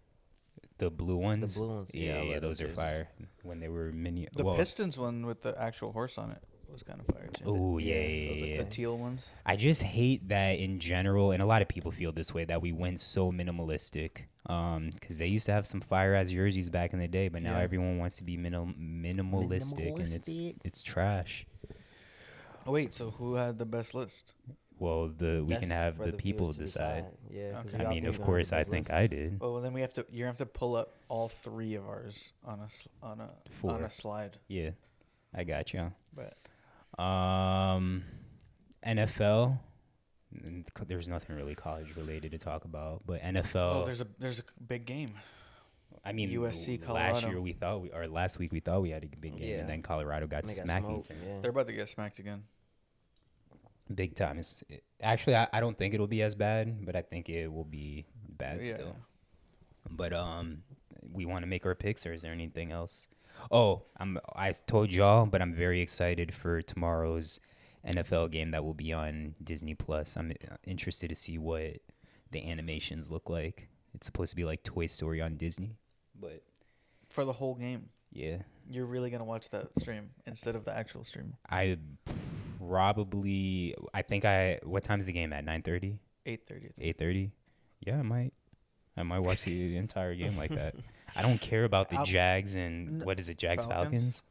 The blue ones. blue ones, yeah, I Yeah, love those those are jerseys. fire. When they were mini. The Pistons one with the actual horse on it was kind of fire too. Oh yeah, Yeah, yeah, those are yeah. The teal ones. I just hate that in general, and a lot of people feel this way, that we went so minimalistic. Because they used to have some fire ass jerseys back in the day, but now Yeah. everyone wants to be minimalistic, and Minimalistic. it's trash. Oh, wait, so who had the best list? Well, we can have for the people viewers to decide. Yeah. 'cause Okay. we I all mean, think of we're course, the I best think list. I did. Oh, well, then you're gonna have to pull up all three of ours on a Four. slide. Yeah, I got you. But NFL. There's nothing really college related to talk about, but NFL. oh, there's a big game. I mean, USC, last Colorado. year or last week we thought we had a big game, Yeah. and then Colorado got They got smacked. smoked, yeah. They're about to get smacked again. Big time. Actually, I don't think it'll be as bad, but I think it will be bad still. But we want to make our picks, or is there anything else? Oh, I told y'all, but I'm very excited for tomorrow's NFL game that will be on Disney Plus. I'm interested to see what the animations look like. It's supposed to be like Toy Story on Disney, but For the whole game, yeah, you're really gonna watch that stream instead of the actual stream. I think what time's the game at? 9:30? 8:30. 8:30? Yeah, I might watch the entire game like that. I don't care about the Jags and what is it, Jags Falcons?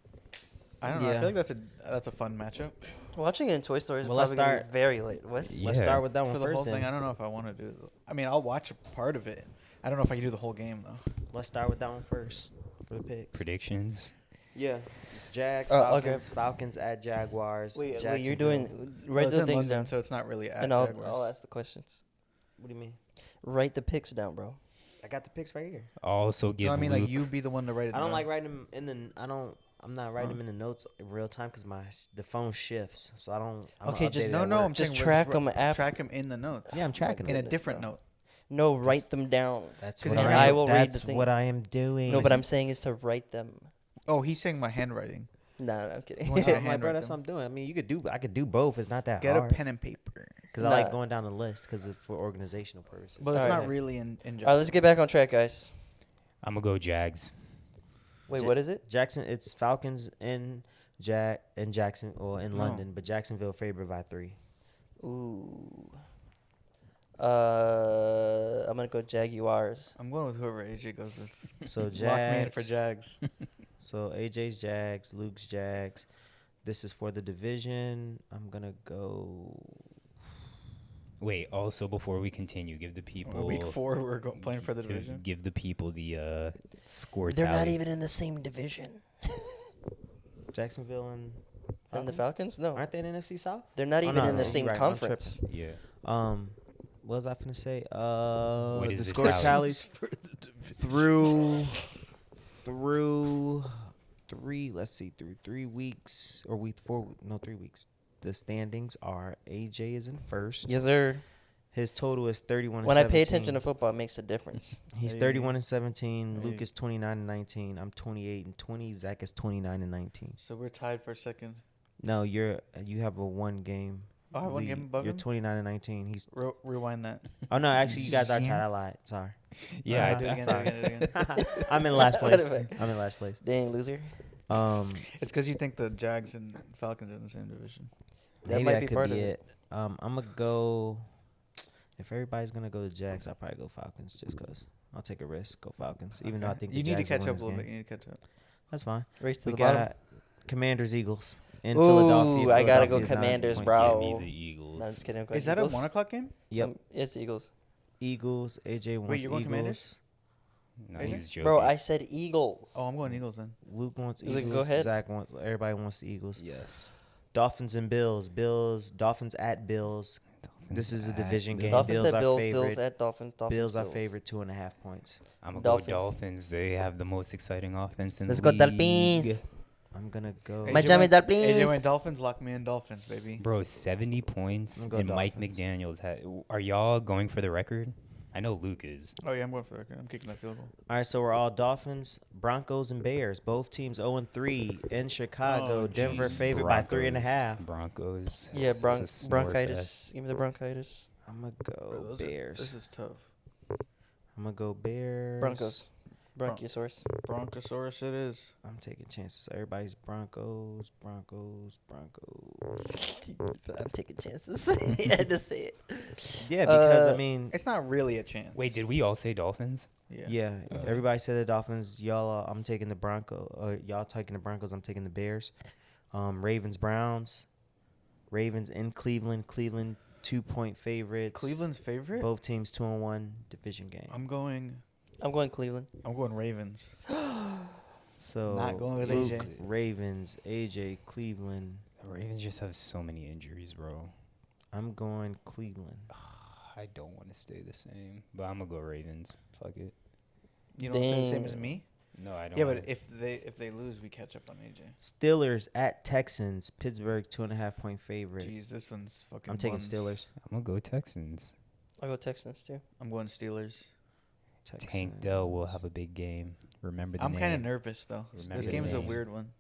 I don't know. I Yeah. feel like that's a fun matchup Watching it in Toy Story is Well, let's probably gonna start- be very late. What? Let's Yeah. start with that for one the first. whole thing. I Then don't know if I want to do it. I mean, I'll watch a part of it. I don't know if I can do the whole game though. let's start with that one first for the picks. Predictions. Yeah, it's Jags, Oh, okay. Falcons at Jaguars. Wait, you're Jacksonville. doing Well, write it's the in things London, down, so it's not really at and I'll Jaguars. ask the questions. What do you mean? Write the picks down, bro. I got the picks right here. Also give No, I mean Luke, like you be the one to write it. I don't down. like writing them in the. I'm not writing them in the notes in real time because the phone shifts. So I don't. I'm Okay, just- updated No, at no. work. I'm Just saying track 'em after. Track them in the notes. Yeah, I'm tracking in a them. different note. No, write them down. That's 'cause what then I I will read the That's thing. what I am doing. No, but I'm saying is to write them. Oh, he's saying my handwriting. No, I'm kidding. He wants I'm to like, bro, handwrite that's what them. I'm doing. I mean, I could do both. It's not that Get hard. a pen and paper. Because I like Nah. going down the list because it's for organizational purposes. But it's Alright. not really in All right, let's get back on track, guys. I'm gonna go Jags. Wait, Ja- what is it? Jackson. It's Falcons in Jackson or in No. London, but Jacksonville favored by 3. Ooh. I'm gonna go Jaguars. I'm going with whoever AJ goes with. So Lock me in Jags. for Jags. So AJ's Jags, Luke's Jags. This is for the division. I'm gonna go. Wait, also before we continue, give the people Week 4, we're playing for the division. Give the people the score They're tally. not even in the same division. Jacksonville and And the Falcons? No, aren't they in NFC South? they're not Oh, even no, in the no, same you're right, I'm conference. Yeah. What was I finna say? What The is the score tally? tallies through 3. Let's see, through 3 weeks or week 4. No, 3 weeks. The standings are AJ is in first. Yes, sir. His total is 31. When and I pay 17. attention to football, it makes a difference. He's Hey. 31 and 17. Luke Hey. is 29 and 19. I'm 28 and 20. Zach is 29 and 19. So we're tied for second. No, you have a 1 game. Oh, I have one lead. game above You're him? 29 and 19. He's Rewind that. Oh no, actually you guys are tied. I lied. Sorry. Yeah, Do it again, that's do it again, do it again. I'm in last Put place. it back. I'm in last place. Dang, loser. It's because you think the Jags and Falcons are in the same division. That Maybe might that be could part be of it. I'm gonna go. If everybody's gonna go to Jags, I'll probably go Falcons just cause I'll take a risk. Go Falcons, even though I think you the need to Jags will catch win up a this little game. bit. You need to catch up. That's fine. Race to We the got bottom. Commanders Eagles in Ooh, Philadelphia. I gotta go Philadelphia's 9 Commanders, point bro. Give favorite. me the Eagles. No, I'm just kidding. I'm going Is that Eagles. a 1:00 game? Yep. It's Eagles. Eagles. AJ wants Wait, you're going Eagles. Commanders? No, AJ? he was joking. Bro, I said Eagles. Oh, I'm going Eagles then. Luke wants Is it Eagles. go ahead? Zach wants. Everybody wants the Eagles. yes. Dolphins and Bills. Dolphins at Bills. This is a division game. Dolphins Bills at are Bills. favorite. Bills at Dolphins. Dolphins. Bills are Bills. favorite 2.5 points. I'm gonna Dolphins. go Dolphins. They have the most exciting offense in Let's the go league. Dolphins. I'm gonna go. AJ Miami went- Dolphins. AJ went Dolphins. Lock me in Dolphins, baby. Bro, 70 points, I'm gonna and go Mike Dolphins. McDaniels had. Are y'all going for the record? I know Luke is. Oh yeah, I'm going for the record. I'm kicking that field goal. All right, so we're all Dolphins, Broncos, and Bears. Both teams 0-3 in Chicago. Oh, Denver jeez. favored by 3.5. Broncos. Yeah, It's a snore bronchitis. fest. Give me the bronchitis. I'm gonna Bro, go those are- Bears. This is tough. I'm gonna go Bears. Broncos. Bronchiosaurus. Bronchosaurus it is. I'm taking chances. Everybody's Broncos. I'm taking chances. I had to say it. Yeah, because I Uh, mean, It's not really a chance. Wait, did we all say Dolphins? yeah, everybody said the Dolphins. Y'all, I'm taking the Broncos. Y'all taking the Broncos. I'm taking the Bears. Ravens, Browns. Ravens in Cleveland. Cleveland 2-point favorites. Cleveland's favorite. Both teams 2-1 division game. I'm going Cleveland. Ravens. So Not going with Luke, AJ. Ravens, AJ, Cleveland. The Ravens just have so many injuries, bro. I'm going Cleveland. I don't want to stay the same, but I'm gonna go Ravens. Fuck it. You don't say the same as Damn. me. No, I don't. Yeah, wanna- but if they lose, we catch up on AJ. Steelers at Texans. Pittsburgh 2.5-point favorite. Jeez, this one's fucking. I'm taking buns. Steelers. I'm gonna go Texans. I'll go Texans too. I'm going Steelers. Tank Dell will have a big game. Remember the I'm name. kind of nervous though. Remember This the game is a name. weird one.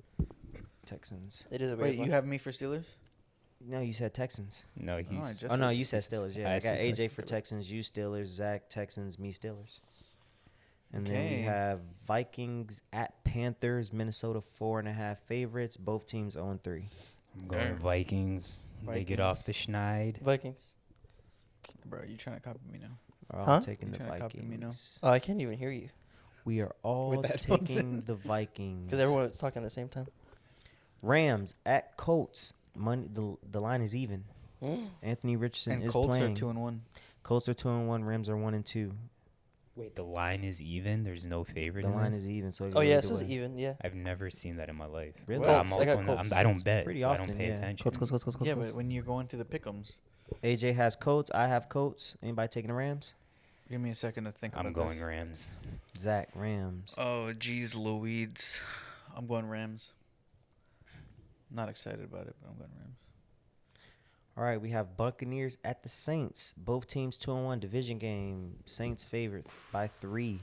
Texans. It is a weird Wait, one. you have me for Steelers? No, you said Texans. No, I he's. just Oh no, said you said Steelers. Yeah, I I got said AJ Texans. for Texans. You Steelers. Zach Texans. Me Steelers. And then we Okay. have Vikings at Panthers. Minnesota 4.5 favorites. Both teams 0-3. I'm going Damn. Vikings. They get off the Schneid. Vikings. Bro, you trying to copy me now? We're all Huh? taking You the trying to copy me now? Vikings. Oh, I can't even hear you We are all With the headphones taking in. the Vikings. because everyone's talking at the same time. Rams at Colts. Money. The line is even. Mm. Anthony Richardson And is Colts playing. are 2-1. Colts are 2-1. Rams are 1-2. Wait, the line is even. There's no favorite. The in line this? is even. So it Oh goes yeah, it either says way. even. Yeah. I've never seen that in my life. Really? But I'm Colts. I also got not, Colts. I don't It's bet, pretty so I often, don't pay yeah. attention. Colts. Yeah, but when you're going through the pick'ems, AJ has Colts. I have Colts. Anybody taking the Rams? give me a second to think I'm about going this. Rams. Zach Rams. Oh, geez, Louise. I'm going Rams. Not excited about it, but I'm going Rams. All right, we have Buccaneers at the Saints. Both teams 2-1 division game. Saints favored by 3.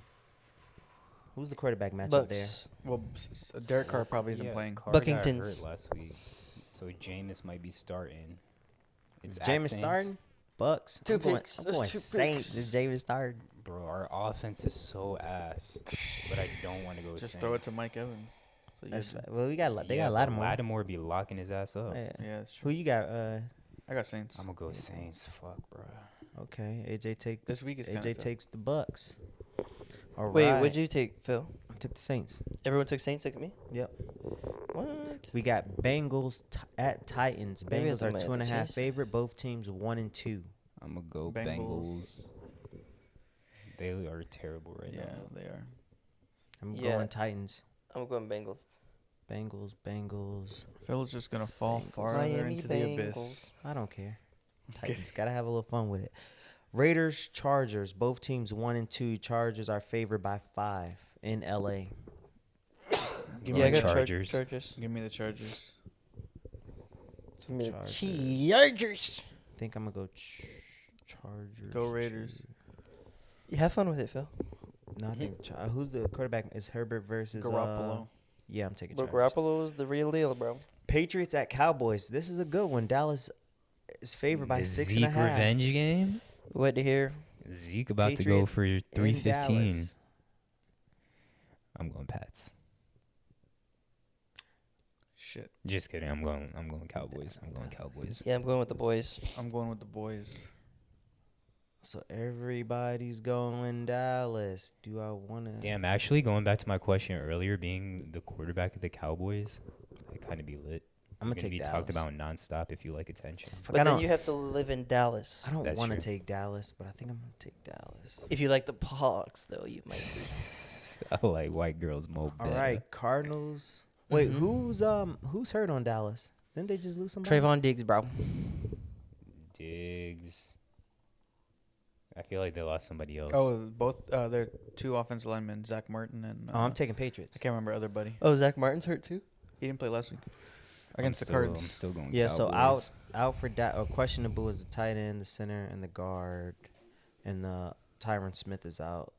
Who's the quarterback matchup there? Bucks. Well, Derek Carr probably isn't Yeah, playing. Carr got Buckingtons. hurt last week, so Jameis might be starting. It's at Jameis Saints. starting? Bucks. Two I'm going, picks. I'm That's going two Saints. picks. Is Jameis starting? Bro, our offense is so ass, but I don't want to go. Just Saints. throw it to Mike Evans. So you That's guys- well, they got a Yeah, lot but of more. Lattimore be locking his ass up. Yeah. yeah, that's Who true. you got? I got Saints. I'm gonna go Saints. Fuck, bro. Okay, AJ takes This week is kinda AJ tough. takes the Bucks. All Wait, right. what'd you take, Phil? I took the Saints. Everyone took Saints. Look at me. Yep. What? We got Bengals at Titans. Maybe I Bengals thought are my 2.5 Chiefs. favorite. Both teams 1-2. I'm gonna go Bengals. Bengals. They are terrible right Yeah, now. they are. I'm Yeah. going Titans. I'm going Bengals. Bengals. Phil's just gonna fall Bengals. farther Miami into the abyss. Bengals. I don't care. Okay. Titans gotta have a little fun with it. Raiders, Chargers. Both teams 1-2. Chargers are favored by 5 in LA. Give Yeah, I me, got Chargers. Chargers. give me the Chargers. Give me the Chargers. Chargers. I think I'm gonna go Chargers. Go Raiders. You have fun with it, Phil. No, I think who's the quarterback? Is Herbert versus Garoppolo. Yeah, I'm taking Bro, Chargers. Garoppolo is the real deal, bro. Patriots at Cowboys. This is a good one. Dallas is favored by The 6.5. Zeke revenge game. What to hear? Zeke about to go Patriots for in 315. Dallas. I'm going Pats. Shit. Just kidding. I'm going Cowboys. I'm going Cowboys. Yeah, I'm going with the boys. I'm going with the boys. So everybody's going Dallas. Do I want to? Damn, actually, going back to my question earlier, being the quarterback of the Cowboys, I kind of be lit. I'm You're gonna take be Dallas. talked about nonstop if you like attention. Fuck, But I then don't, you have to live in Dallas. I don't That's want to true. take Dallas, but I think I'm gonna take Dallas. If you like the PAWGs, though, you might. like white girls mow All better. right, Cardinals. Wait, Mhm. who's hurt on Dallas? Didn't they just lose somebody? Trayvon Diggs, bro. Diggs. I feel like they lost somebody else. Oh, both they're two offensive linemen, Zach Martin and Oh, I'm taking Patriots. I can't remember other buddy. Oh, Zach Martin's hurt too. He didn't play last week I'm against the still- Cards. I'm still going. Yeah, so Cowboys. out for or questionable is the tight end, the center, and the guard, and the Tyron Smith is out.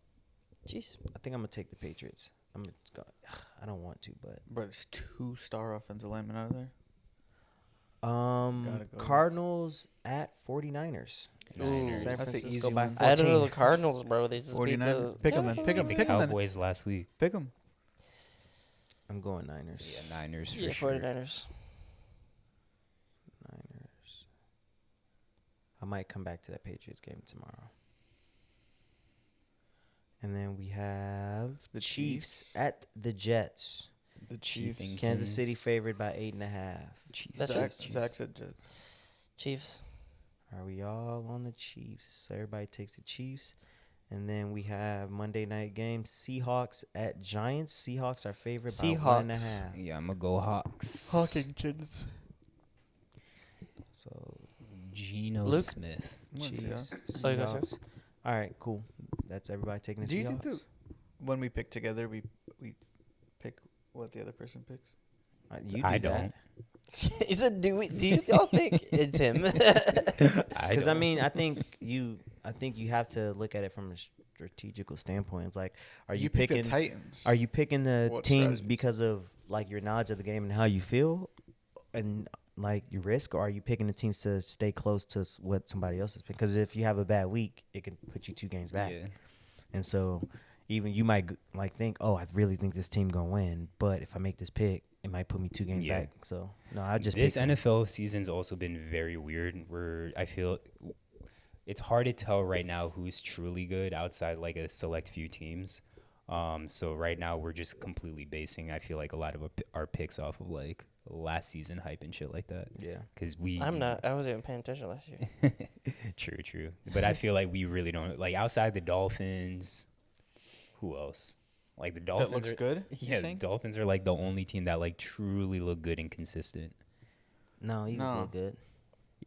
Jeez. I think I'm gonna take the Patriots. I'm gonna go. I don't want to, but But it's 2-star offensive linemen out of there. Gotta go. Cardinals at 49ers. Niners. San That's an Francisco easy by one. 14. I don't know the Cardinals, bro. They just beat 49. the Pick 'em then. Pick 'em. The Pick 'em then. Cowboys last week. Pick them. I'm going Niners. Yeah, Niners for Yeah, sure. 49ers. Niners. I might come back to that Patriots game tomorrow. And then we have The Chiefs Chiefs. at the Jets. The Chiefs. Chiefs. Kansas City Chiefs. favored by 8.5. Chiefs. That's Zach, it. Zach said Jets. Chiefs. Are we all on the Chiefs? So everybody takes the Chiefs. And then we have Monday night games. Seahawks at Giants. Seahawks are favored by Seahawks. 1.5. Yeah, I'm gonna go Hawks. kids. So Geno Luke? Smith. Chiefs. Oh, you guys are- Seahawks. All right, cool. That's everybody taking the Do you Seahawks. think when we pick together, we pick what the other person picks? You I do that. don't. He said, "Do you all think it's him?" Because I don't. mean, I think you have to look at it from a strategical standpoint. It's like, are you pick picking? the Titans? Are you picking the What teams strategy? because of like your knowledge of the game and how you feel, and like your risk, or are you picking the teams to stay close to what somebody else is picking? Because if you have a bad week, it can put you 2 games back. Yeah. And so, even you might like think, oh, I really think this team gonna win, but if I make this pick, it might put me 2 games Yeah. back. So no, I just This pick them. NFL season's also been very weird. Where I feel it's hard to tell right now who's truly good outside like a select few teams. So right now we're just completely basing. I feel like a lot of our picks off of like last season hype and shit like that. Yeah. Because we. I'm not. I wasn't even paying attention last year. True. But I feel like we really don't like outside the Dolphins. Who else? Like the Dolphins That looks are, good. Yeah, the Dolphins are like the only team that like truly look good and consistent. No, Eagles No. look good.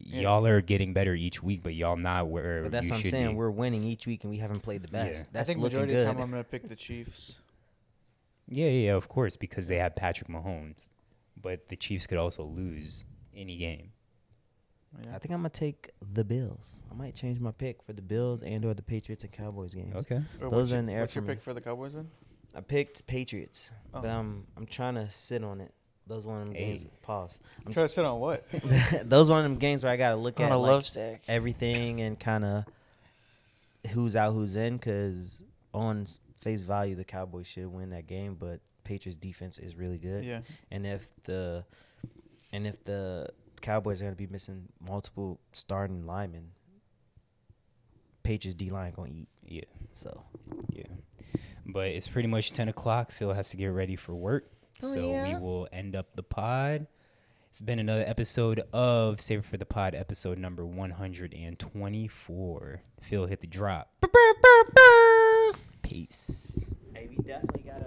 Yeah. Y'all are getting better each week, but y'all not where But that's you what I'm should saying. be. We're winning each week, and we haven't played the best. Yeah. That's I think looking majority good. of the time I'm gonna pick the Chiefs. Yeah, of course, because they have Patrick Mahomes. But the Chiefs could also lose any game. Yeah. I think I'm gonna take the Bills. I might change my pick for the Bills and/or the Patriots and Cowboys games. Okay. Or Those what's are your- in the air What's your for me. pick for the Cowboys then? I picked Patriots, Oh. but I'm trying to sit on it. Those one of them games. Hey. Pause. I'm trying to sit on what? Those one of them games where I gotta look On at a like love stack. everything and kind of who's out, who's in. Because on face value, the Cowboys should win that game, but Patriots defense is really good. Yeah. And if the Cowboys are gonna be missing multiple starting linemen, Patriots D line gonna eat. Yeah. So Yeah. But it's pretty much 10 o'clock. Phil has to get ready for work. Oh, So we yeah? will end up the pod. It's been another episode of Save It for the Pod, episode number 124. Phil hit the drop. Peace. hey, we definitely got.